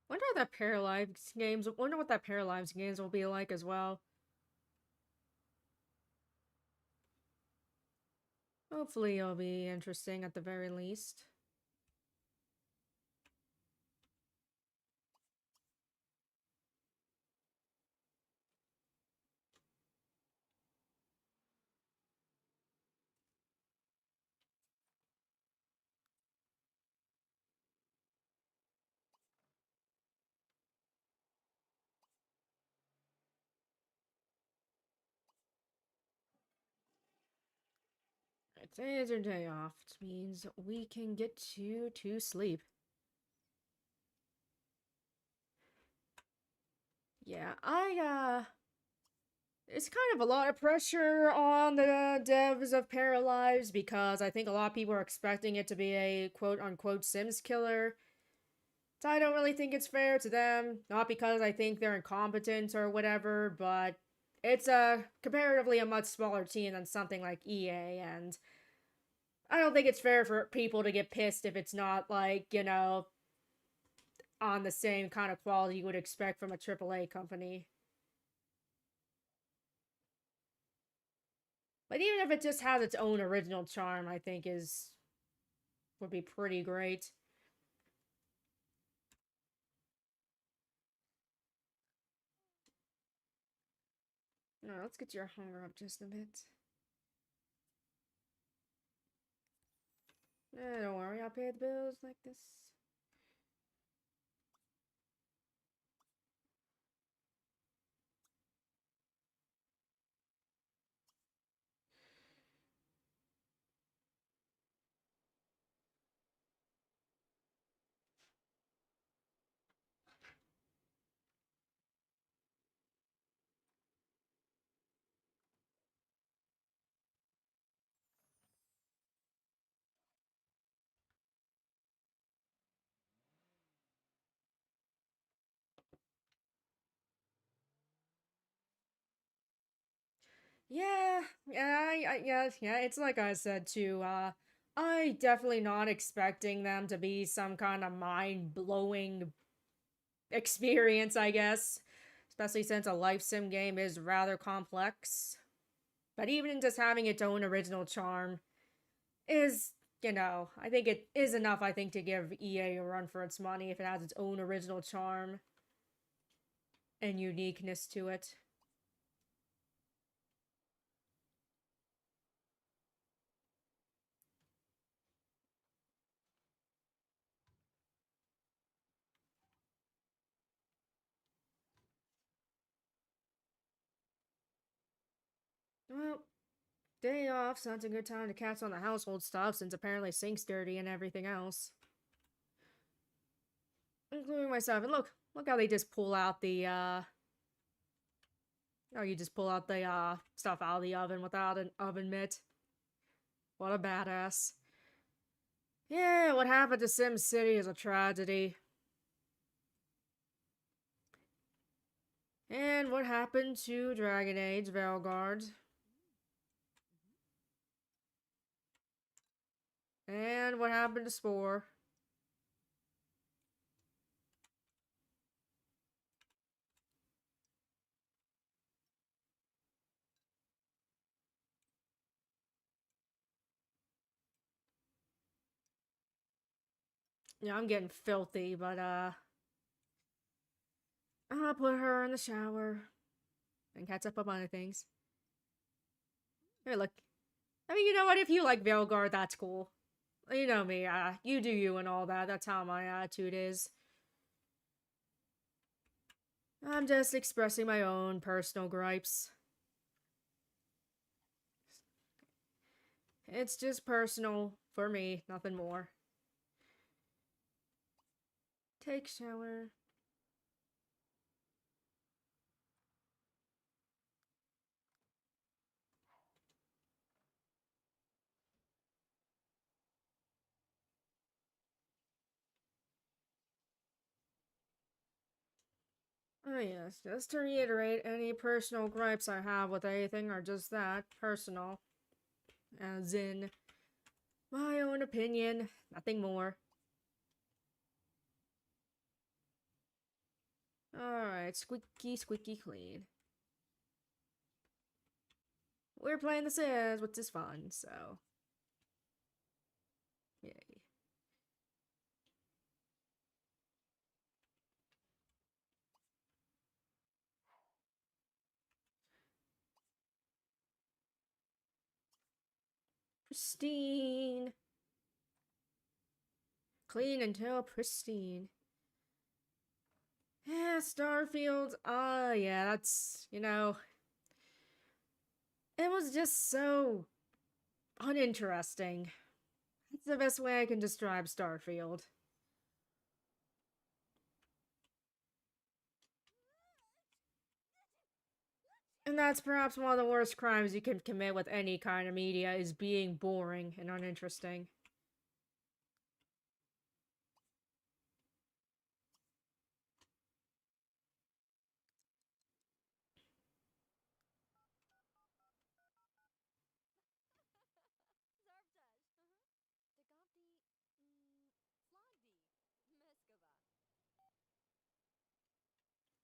Wonder what that Paralyzed games. Wonder what that Paralyzed games will be like as well. Hopefully, it'll be interesting at the very least. Today is our day off, which means we can get to sleep. Yeah, it's kind of a lot of pressure on the devs of Paralyzed because I think a lot of people are expecting it to be a quote unquote Sims killer. So I don't really think it's fair to them. Not because I think they're incompetent or whatever, but it's comparatively a much smaller team than something like EA, and I don't think it's fair for people to get pissed if it's not like, on the same kind of quality you would expect from a AAA company. But even if it just has its own original charm, I think would be pretty great. No, let's get your hunger up just a bit. Don't worry, I'll pay the bills like this. Yeah, it's like I said too, I definitely not expecting them to be some kind of mind-blowing experience, I guess. Especially since a life sim game is rather complex. But even just having its own original charm is, I think it is enough, I think, to give EA a run for its money if it has its own original charm and uniqueness to it. Well, day off sounds a good time to catch on the household stuff since apparently sink's dirty and everything else. Including myself. And look how they just pull out the, oh, you just pull out the, stuff out of the oven without an oven mitt. What a badass. Yeah, what happened to Sim City is a tragedy. And what happened to Dragon Age Veilguard? And what happened to Spore? Yeah, I'm getting filthy, but, I'll put her in the shower and catch up on other things. Hey, look. I mean, you know what? If you like Veilguard, that's cool. You know me, you do you and all that. That's how my attitude is. I'm just expressing my own personal gripes. It's just personal for me, nothing more. Take shower. Oh yes, just to reiterate, any personal gripes I have with anything are just that, personal. As in, my own opinion, nothing more. Alright, squeaky, squeaky clean. We're playing The Sims, which is fun, so. Yay. Pristine. Clean until pristine. Yeah, Starfield, yeah, that's, it was just so uninteresting. That's the best way I can describe Starfield. And that's perhaps one of the worst crimes you can commit with any kind of media, is being boring and uninteresting.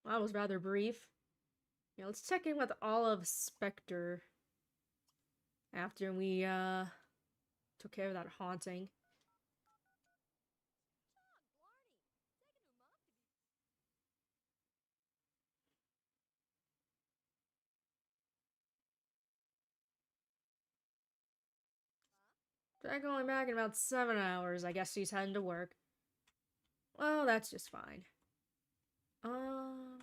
That was rather brief. Yeah, let's check in with Olive Spectre after we, took care of that haunting. Jack only back in about 7 hours. I guess she's heading to work. Well, that's just fine. Um...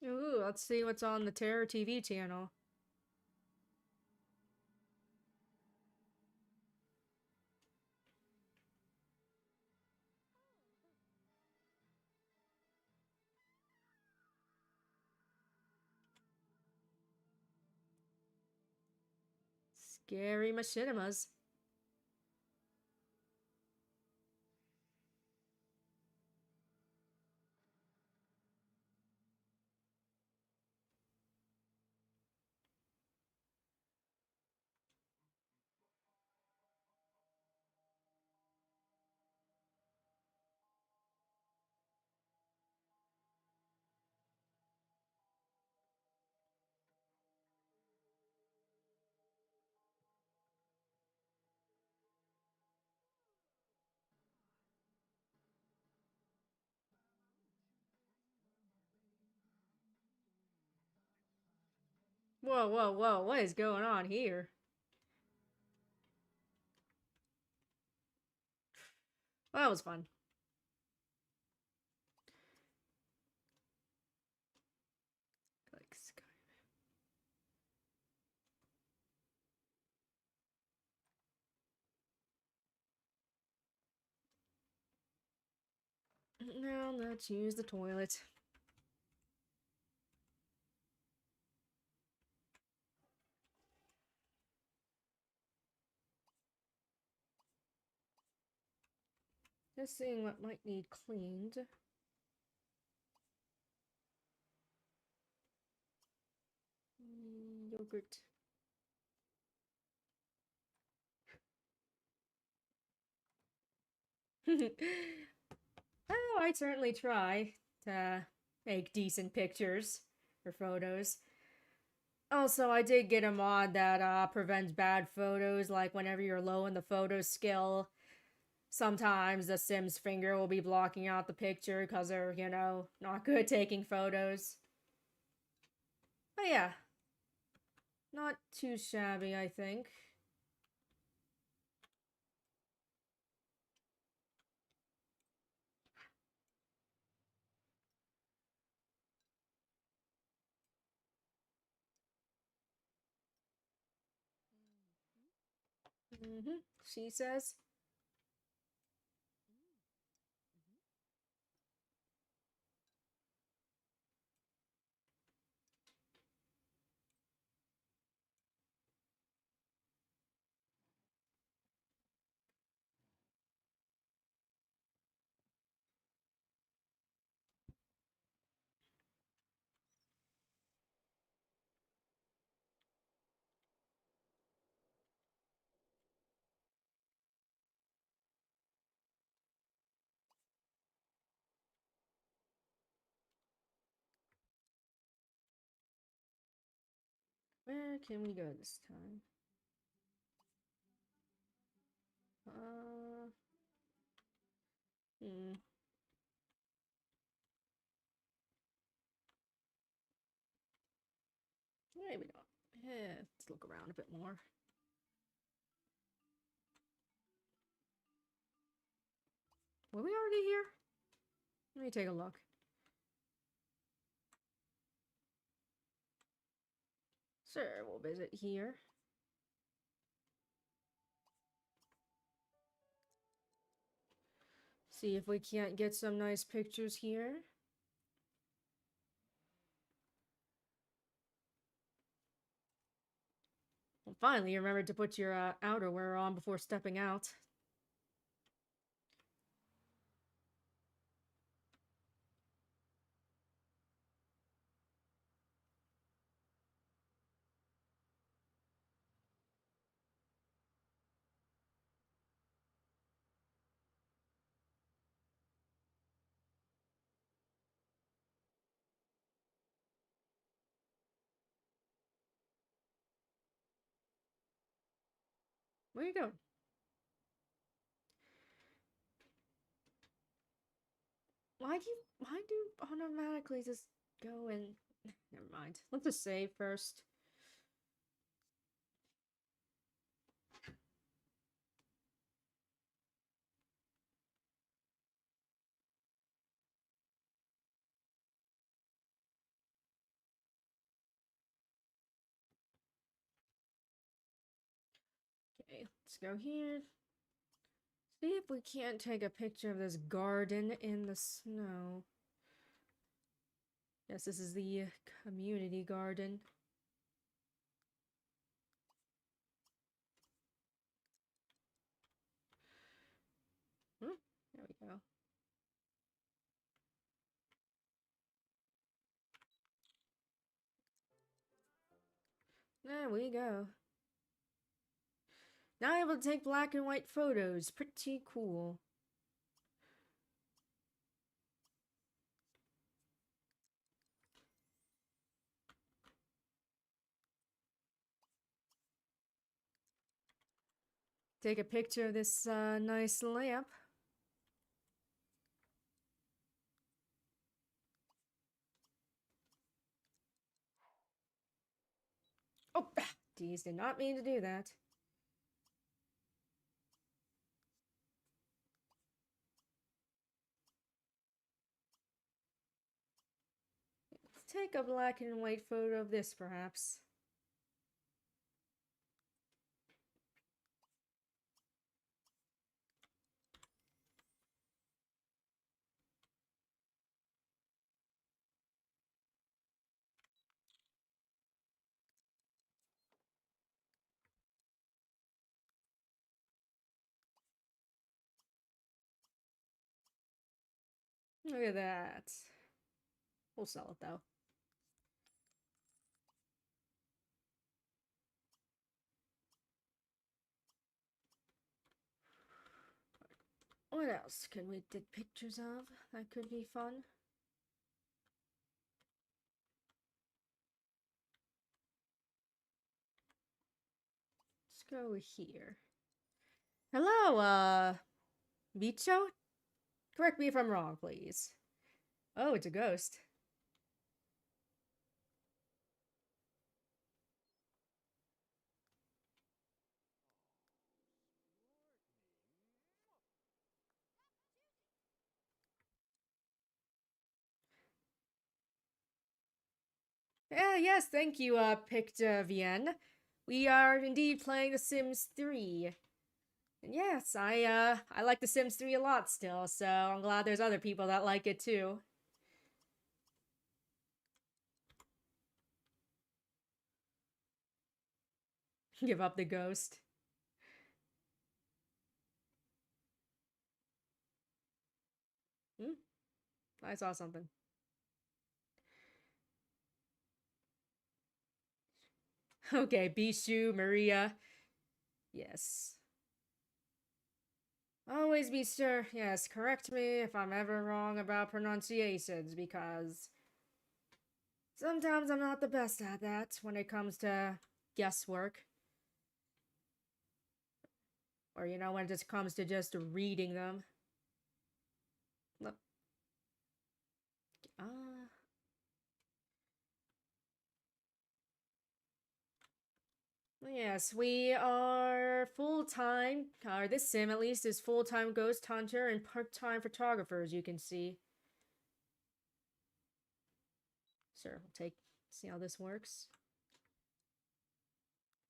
Ooh, let's see what's on the Terror TV channel. Scary machinimas. Whoa, whoa, whoa, what is going on here? Well, that was fun. Like Sky. Now let's use the toilet. Just seeing what might need cleaned. Yogurt. Oh, I'd certainly try to make decent pictures or photos. Also, I did get a mod that prevents bad photos, like whenever you're low in the photo skill. Sometimes the Sim's finger will be blocking out the picture because they're, not good taking photos. But yeah, not too shabby, I think. She says. Where can we go this time? Uh, hmm. Maybe not. Yeah, let's look around a bit more. Were we already here? Let me take a look. Sure, we'll visit here. See if we can't get some nice pictures here. Well, finally, you remembered to put your outerwear on before stepping out. Where you going? Why do automatically just go and never mind. Let's just save first. Okay, let's go here. See if we can't take a picture of this garden in the snow. Yes, this is the community garden. There we go. There we go. Now able to take black and white photos. Pretty cool. Take a picture of this nice lamp. Oh, geez, did not mean to do that. Let's take a black and white photo of this, perhaps. Look at that. We'll sell it, though. What else can we take pictures of? That could be fun. go here. Hello, Micho? Correct me if I'm wrong, please. Oh, it's a ghost. Yes, thank you, Pictavienne. We are indeed playing The Sims 3. And yes, I like The Sims 3 a lot still, so I'm glad there's other people that like it too. Give up the ghost. Hmm? I saw something. Okay, Bishu, Maria. Yes. Always be sure, yes, correct me if I'm ever wrong about pronunciations, because sometimes I'm not the best at that when it comes to guesswork. Or, you know, when it just comes to just reading them. Look. Ah. Yes, we are full-time, or this sim at least is full-time ghost hunter and part-time photographer, as you can see. Sure, we'll see how this works.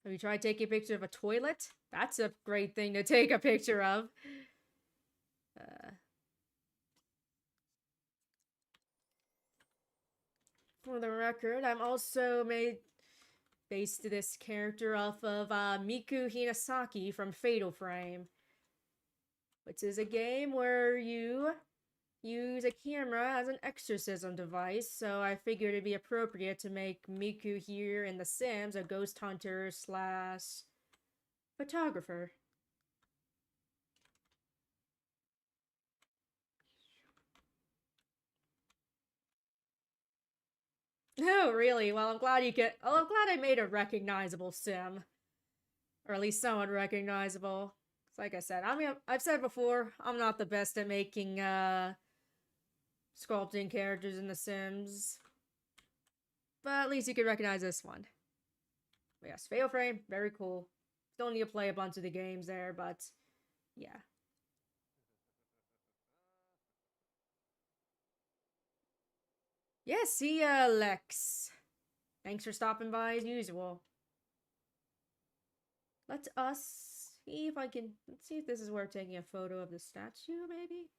Have you tried taking a picture of a toilet? That's a great thing to take a picture of. For the record, I'm also based this character off of Miku Hinasaki from Fatal Frame, which is a game where you use a camera as an exorcism device, so I figured it'd be appropriate to make Miku here in The Sims a ghost hunter slash photographer. Oh, really? Well, I'm glad I'm glad I made a recognizable sim. Or at least somewhat recognizable. Like I said, I mean, I've said before, I'm not the best at making, sculpting characters in The Sims. But at least you can recognize this one. But yes, Fatal Frame, very cool. Still need to play a bunch of the games there, but yeah. Yeah, see ya, Lex. Thanks for stopping by as usual. Let us see if I can. Let's see if this is worth taking a photo of the statue, maybe?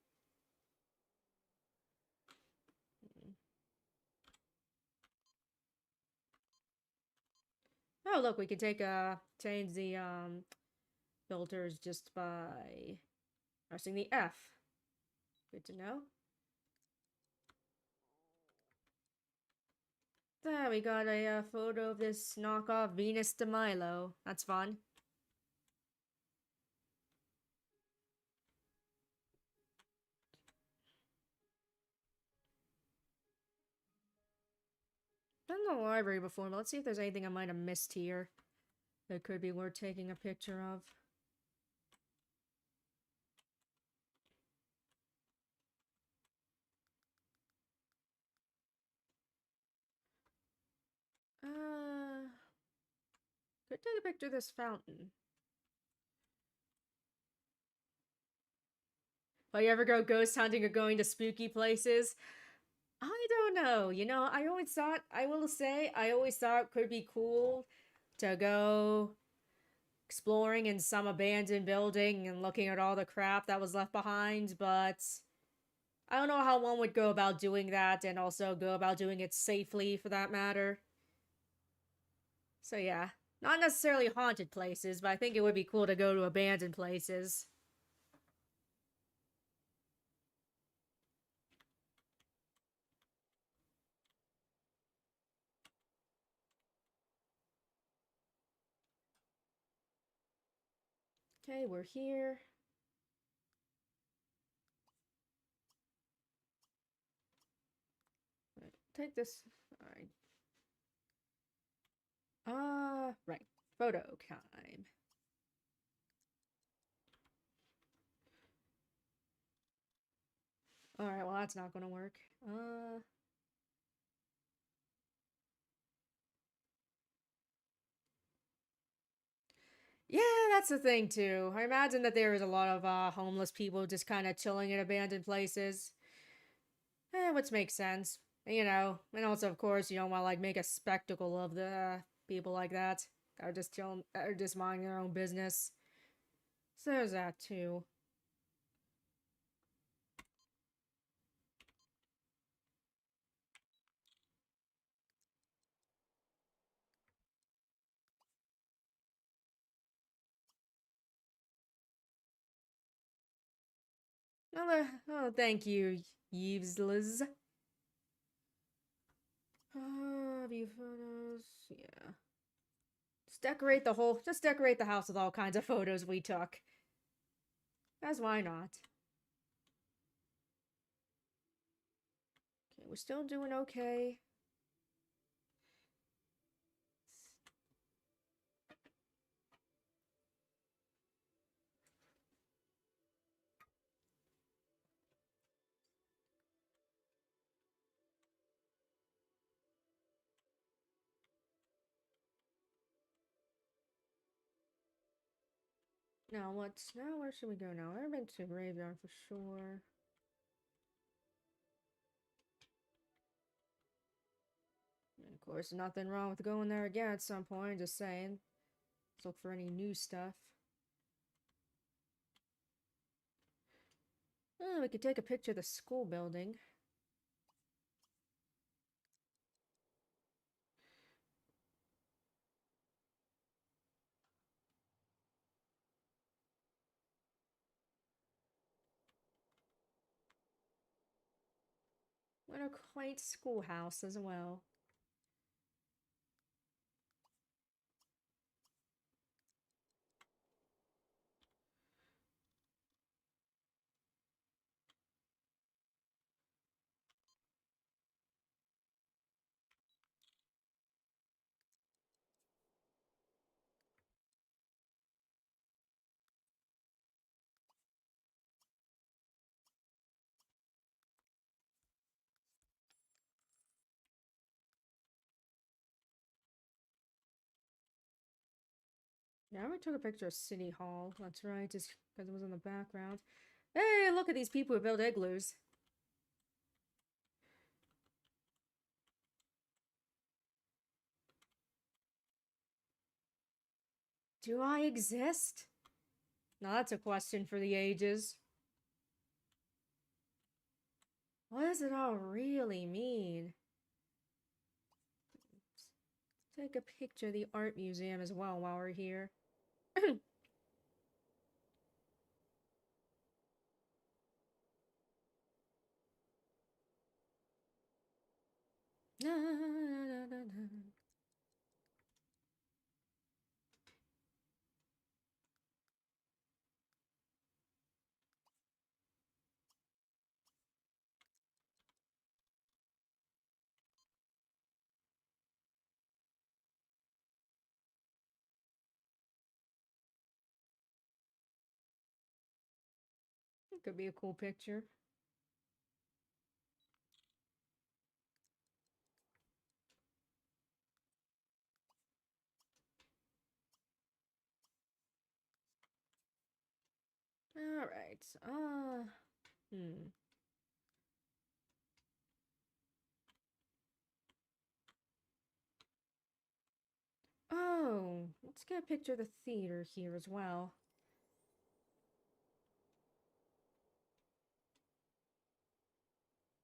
Oh, look, we can change the, filters just by pressing the F. Good to know. There, we got a photo of this knockoff Venus de Milo. That's fun. Been in the library before, but let's see if there's anything I might have missed here that could be worth taking a picture of. Could take a picture of this fountain. If you ever go ghost hunting or going to spooky places, I don't know. You know, I will say, I always thought it could be cool to go exploring in some abandoned building and looking at all the crap that was left behind, but I don't know how one would go about doing that and also go about doing it safely for that matter. So yeah, not necessarily haunted places, but I think it would be cool to go to abandoned places. Okay, we're here. Right, take this. Alright. Right. Photo time. Alright, well, that's not gonna work. Yeah, that's the thing, too. I imagine that there is a lot of homeless people just kind of chilling in abandoned places. Which makes sense. And also, of course, you don't want to, like, make a spectacle of the people like that. That are just chilling, that are just minding their own business. So there's that, too. Oh, thank you, Yves. View photos. Yeah. Just decorate the house with all kinds of photos we took. As why not? Okay, we're still doing okay. Now where should we go now? I've been to graveyard for sure. And of course, nothing wrong with going there again at some point, just saying. Let's look for any new stuff. Oh, we could take a picture of the school building. What a quaint schoolhouse as well. Yeah, we took a picture of City Hall. That's right, just because it was in the background. Hey, look at these people who build igloos. Do I exist? Now that's a question for the ages. What does it all really mean? Take a picture of the art museum as well while we're here. It could be a cool picture. Alright. Hmm. Oh, let's get a picture of the theater here as well.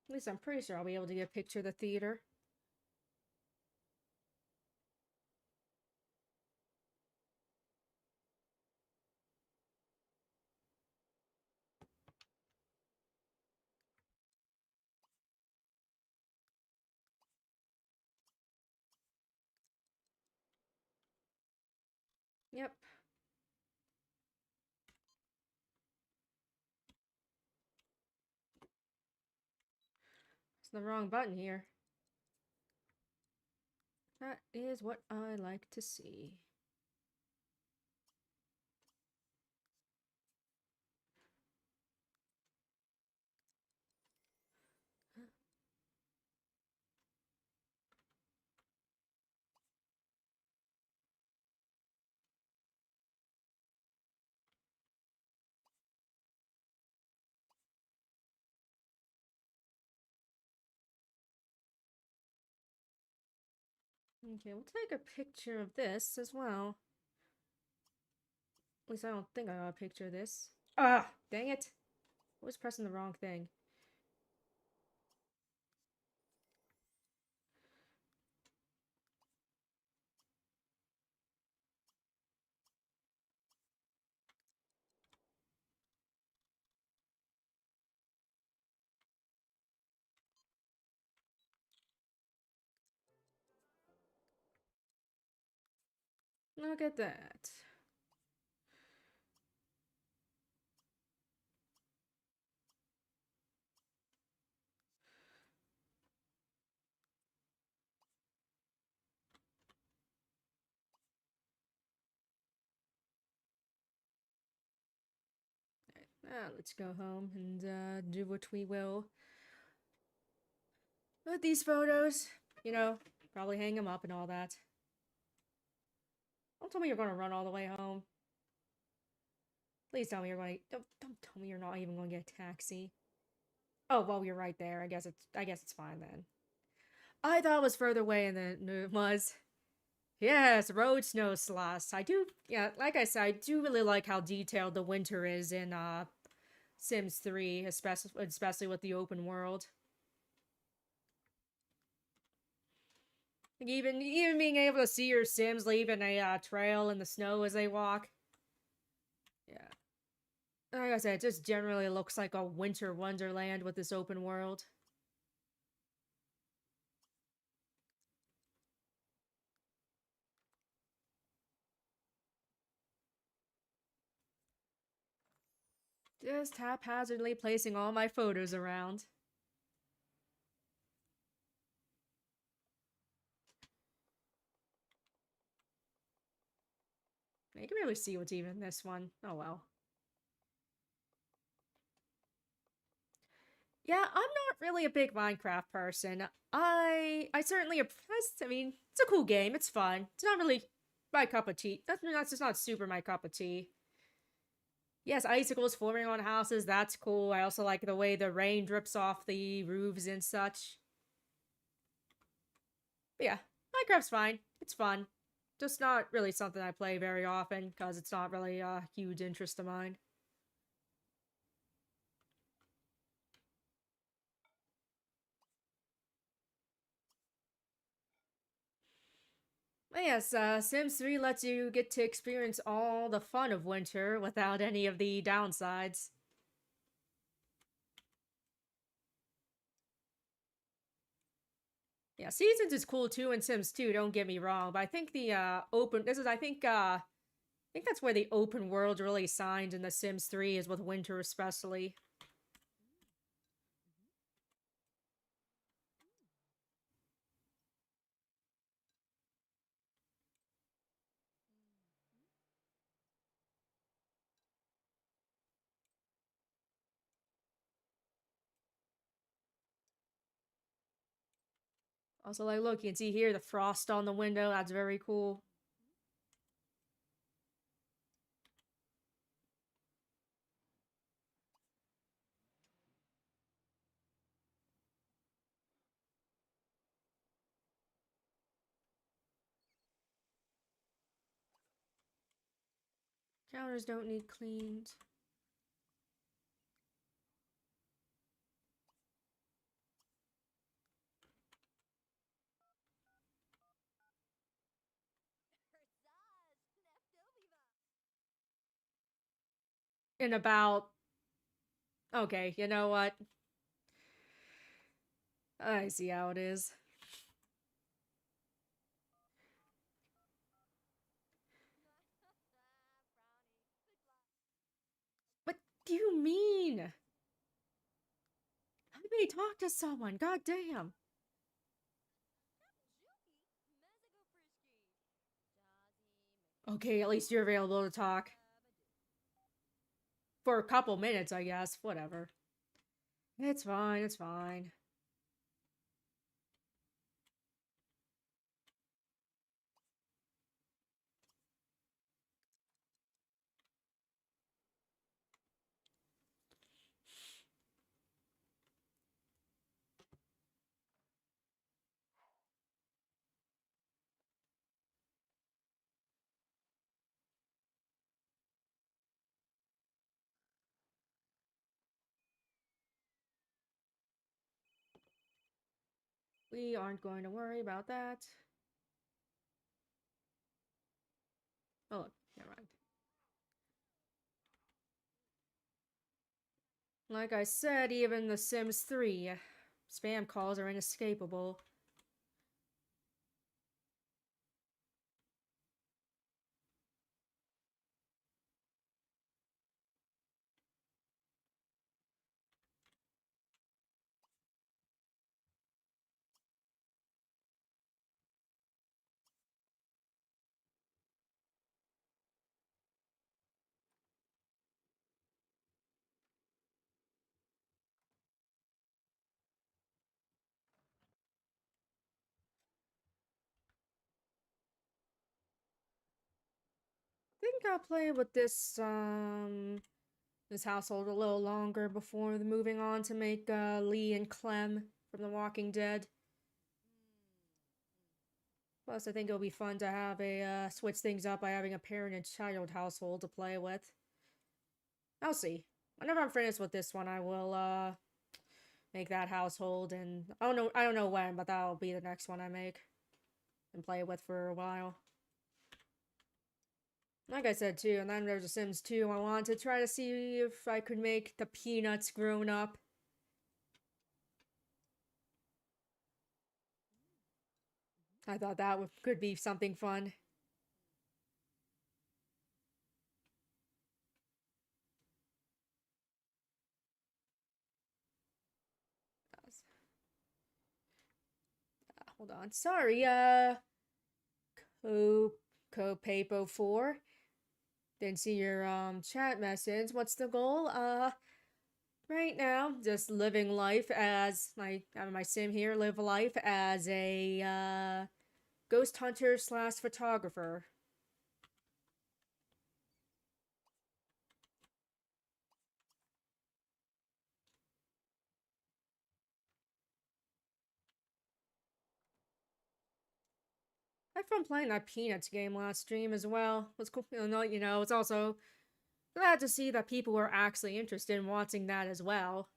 At least I'm pretty sure I'll be able to get a picture of the theater. Yep. It's the wrong button here. That is what I like to see. Okay, we'll take a picture of this as well. At least I don't think I got a picture of this. Ah, dang it. I was pressing the wrong thing. Look at that. Let's go home and do what we will with these photos. You know, probably hang them up and all that. Don't tell me you're going to run all the way home. Please tell me you're going to... Don't tell me you're not even going to get a taxi. Oh, well, you're right there. I guess it's fine then. I thought it was further away than it was. Yes, road snow slush. I do, yeah, like I said, I do really like how detailed the winter is in Sims 3, especially with the open world. Like even being able to see your Sims leaving a trail in the snow as they walk. Yeah. Like I said, it just generally looks like a winter wonderland with this open world. Just haphazardly placing all my photos around. You can really see what's even in this one. Oh well. Yeah, I'm not really a big Minecraft person. I certainly I mean, it's a cool game. It's fun. It's not really my cup of tea. That's just not super my cup of tea. Yes, icicles forming on houses. That's cool. I also like the way the rain drips off the roofs and such. But yeah, Minecraft's fine. It's fun. Just not really something I play very often because it's not really a huge interest of mine. But yes, Sims 3 lets you get to experience all the fun of winter without any of the downsides. Yeah, Seasons is cool too in Sims 2, don't get me wrong, but I think the open this is I think that's where the open world really shined in the Sims 3 is with winter especially. Also, like, look, you can see here the frost on the window. That's very cool. Counters don't need cleaned. In about... Okay, you know what? I see how it is. What do you mean? Let me talk to someone. God damn. Okay, at least you're available to talk. For a couple minutes, I guess. Whatever. It's fine, it's fine. We aren't going to worry about that. Oh, look, never mind. Like I said, even The Sims 3, spam calls are inescapable. Think I'll play with this household a little longer before moving on to make Lee and Clem from The Walking Dead. Plus, I think it'll be fun to have a switch things up by having a parent and child household to play with. I'll see. Whenever I'm finished with this one, I will make that household, and I don't know when, but that'll be the next one I make and play with for a while. Like I said too, and then there's a Sims 2. I want to try to see if I could make the Peanuts grown up. I thought that could be something fun. Hold on. Sorry, Copapo 4. Didn't see your chat message. What's the goal? Right now, just living life as my sim here, live life as a ghost hunter slash photographer. I had fun playing that Peanuts game last stream as well. It was cool, it's also glad to see that people were actually interested in watching that as well.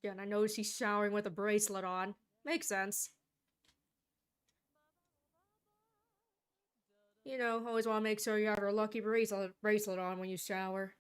Yeah, and I know she's showering with a bracelet on. Makes sense. Always want to make sure you have your lucky bracelet on when you shower.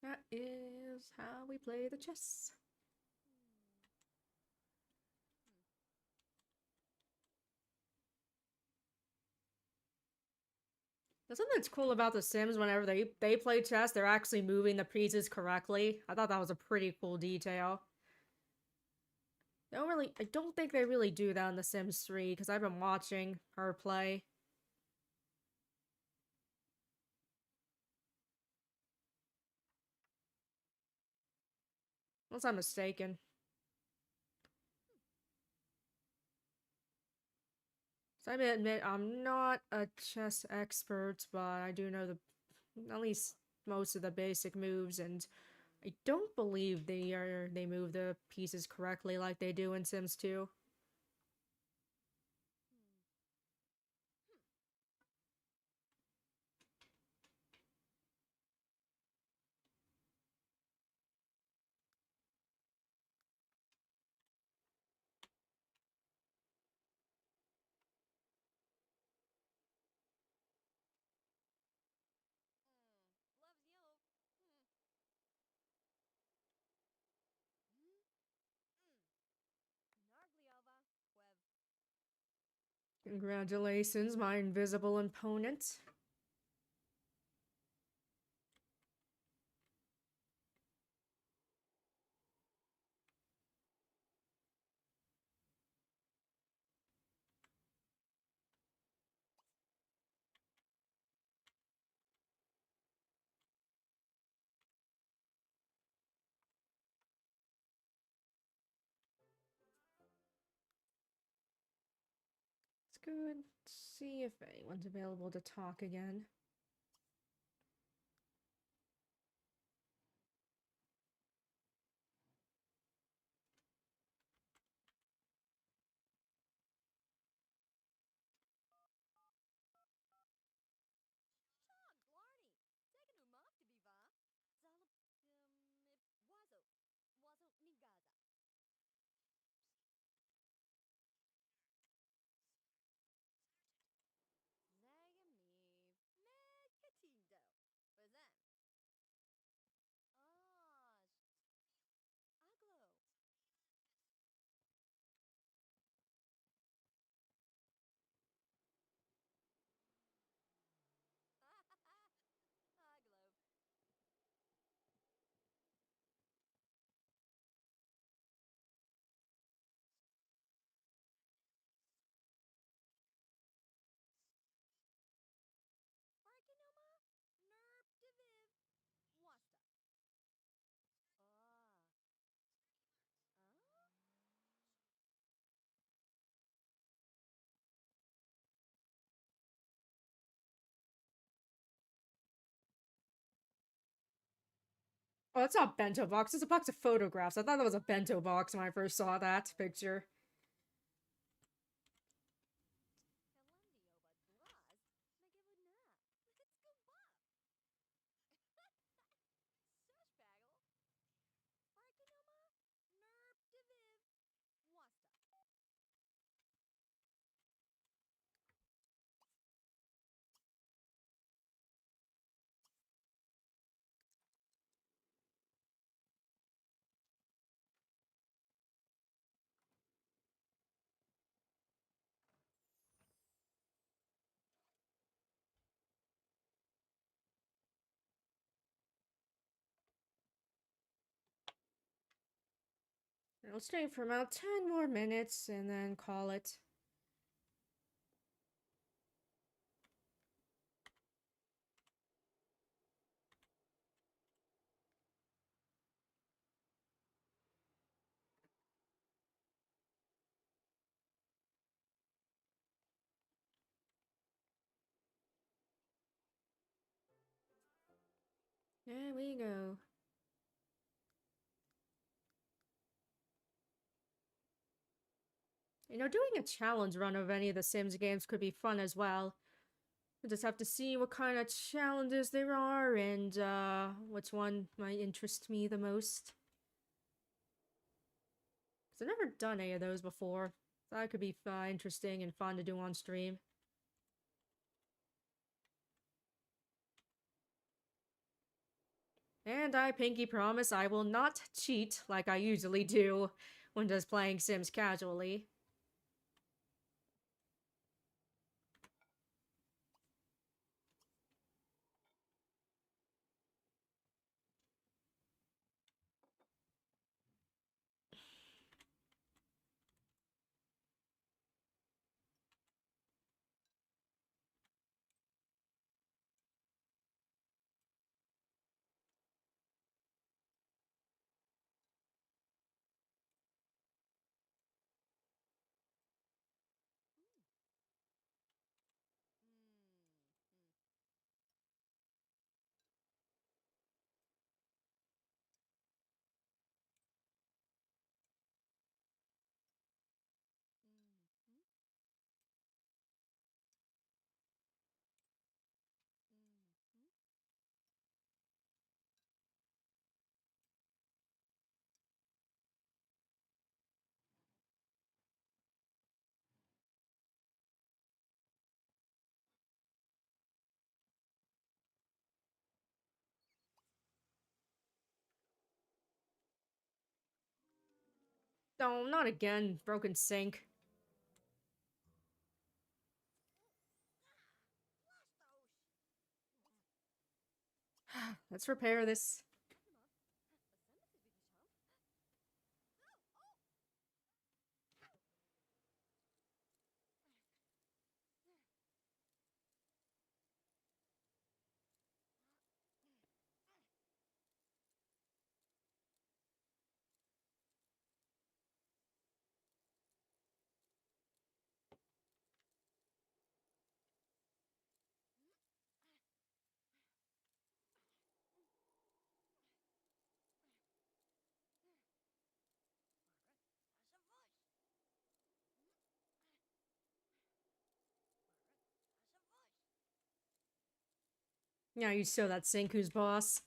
That is how we play the chess. That's something that's cool about The Sims. Whenever they play chess, they're actually moving the pieces correctly. I thought that was a pretty cool detail. They don't really, I don't think they really do that in The Sims 3 because I've been watching her play. Unless I'm mistaken. So I admit I'm not a chess expert, but I do know at least most of the basic moves, and I don't believe they move the pieces correctly like they do in Sims 2. Congratulations, my invisible opponent. It's good. See if anyone's available to talk again. Oh, that's not bento box. It's a box of photographs. I thought that was a bento box when I first saw that picture. I'll stay for about 10 more minutes and then call it. There we go. Doing a challenge run of any of the Sims games could be fun as well. We just have to see what kind of challenges there are and which one might interest me the most. Because I've never done any of those before. So that could be interesting and fun to do on stream. And I pinky promise I will not cheat like I usually do when just playing Sims casually. Oh, not again. Broken sink. Let's repair this. Yeah, you show that sink who's boss.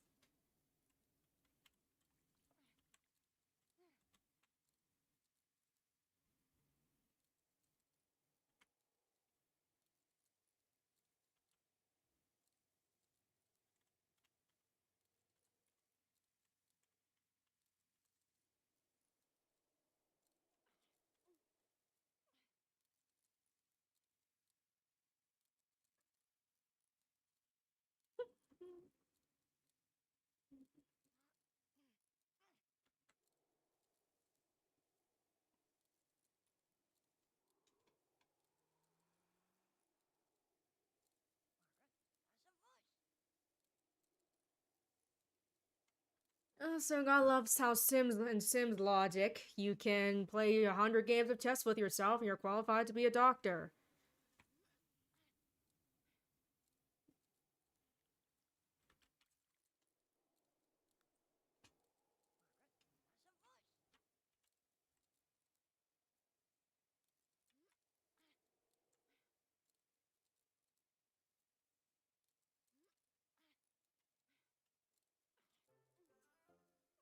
So God loves how Sims logic, you can play 100 games of chess with yourself and you're qualified to be a doctor.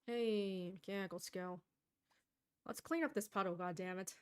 Hey, mechanical skill. Let's clean up this puddle, goddammit.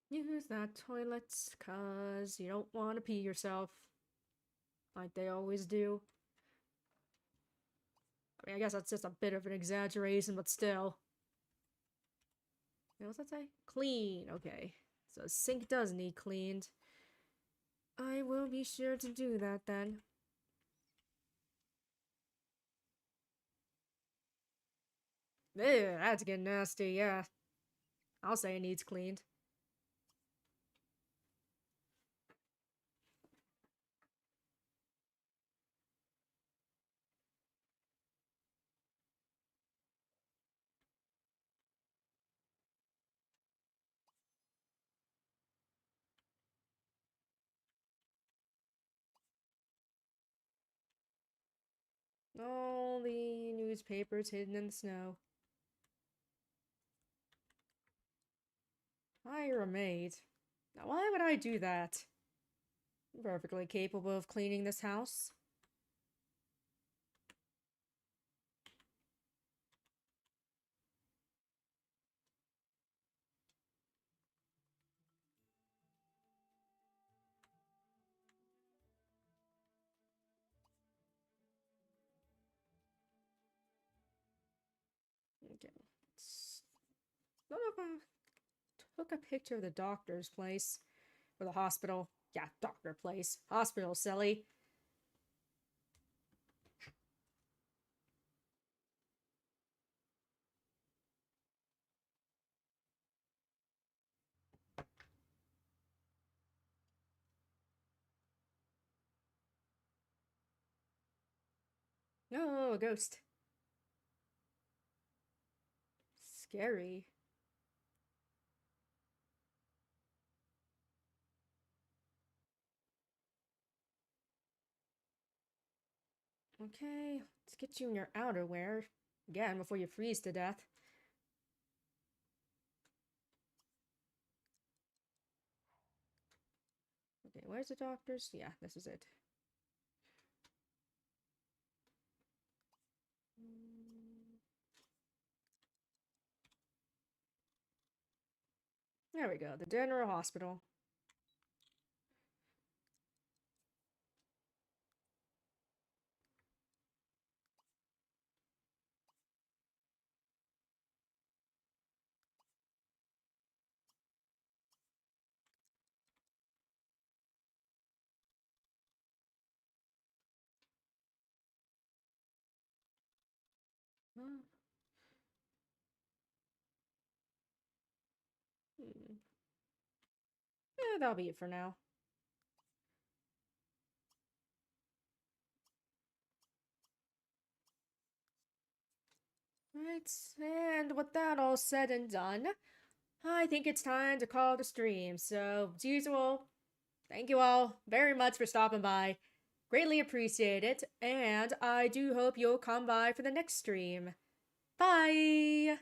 Use that toilet, cause you don't want to pee yourself. Like they always do. I mean, I guess that's just a bit of an exaggeration, but still. What's that say? Clean, okay. So sink does need cleaned. I will be sure to do that then. Ew, that's getting nasty, yeah. I'll say it needs cleaned. All the newspapers hidden in the snow. Hire a maid. Now, why would I do that? I'm perfectly capable of cleaning this house. Okay. What if I took a picture of the doctor's place? Or the hospital? Yeah, doctor place. Hospital, silly. No, a ghost. Scary. Okay, let's get you in your outerwear again before you freeze to death. Okay, where's the doctor's? Yeah, this is it. There we go, the general hospital. Hmm. That'll be it for now. Right, and with that all said and done, I think it's time to call the stream. So, as usual, thank you all very much for stopping by. Greatly appreciate it, and I do hope you'll come by for the next stream. Bye!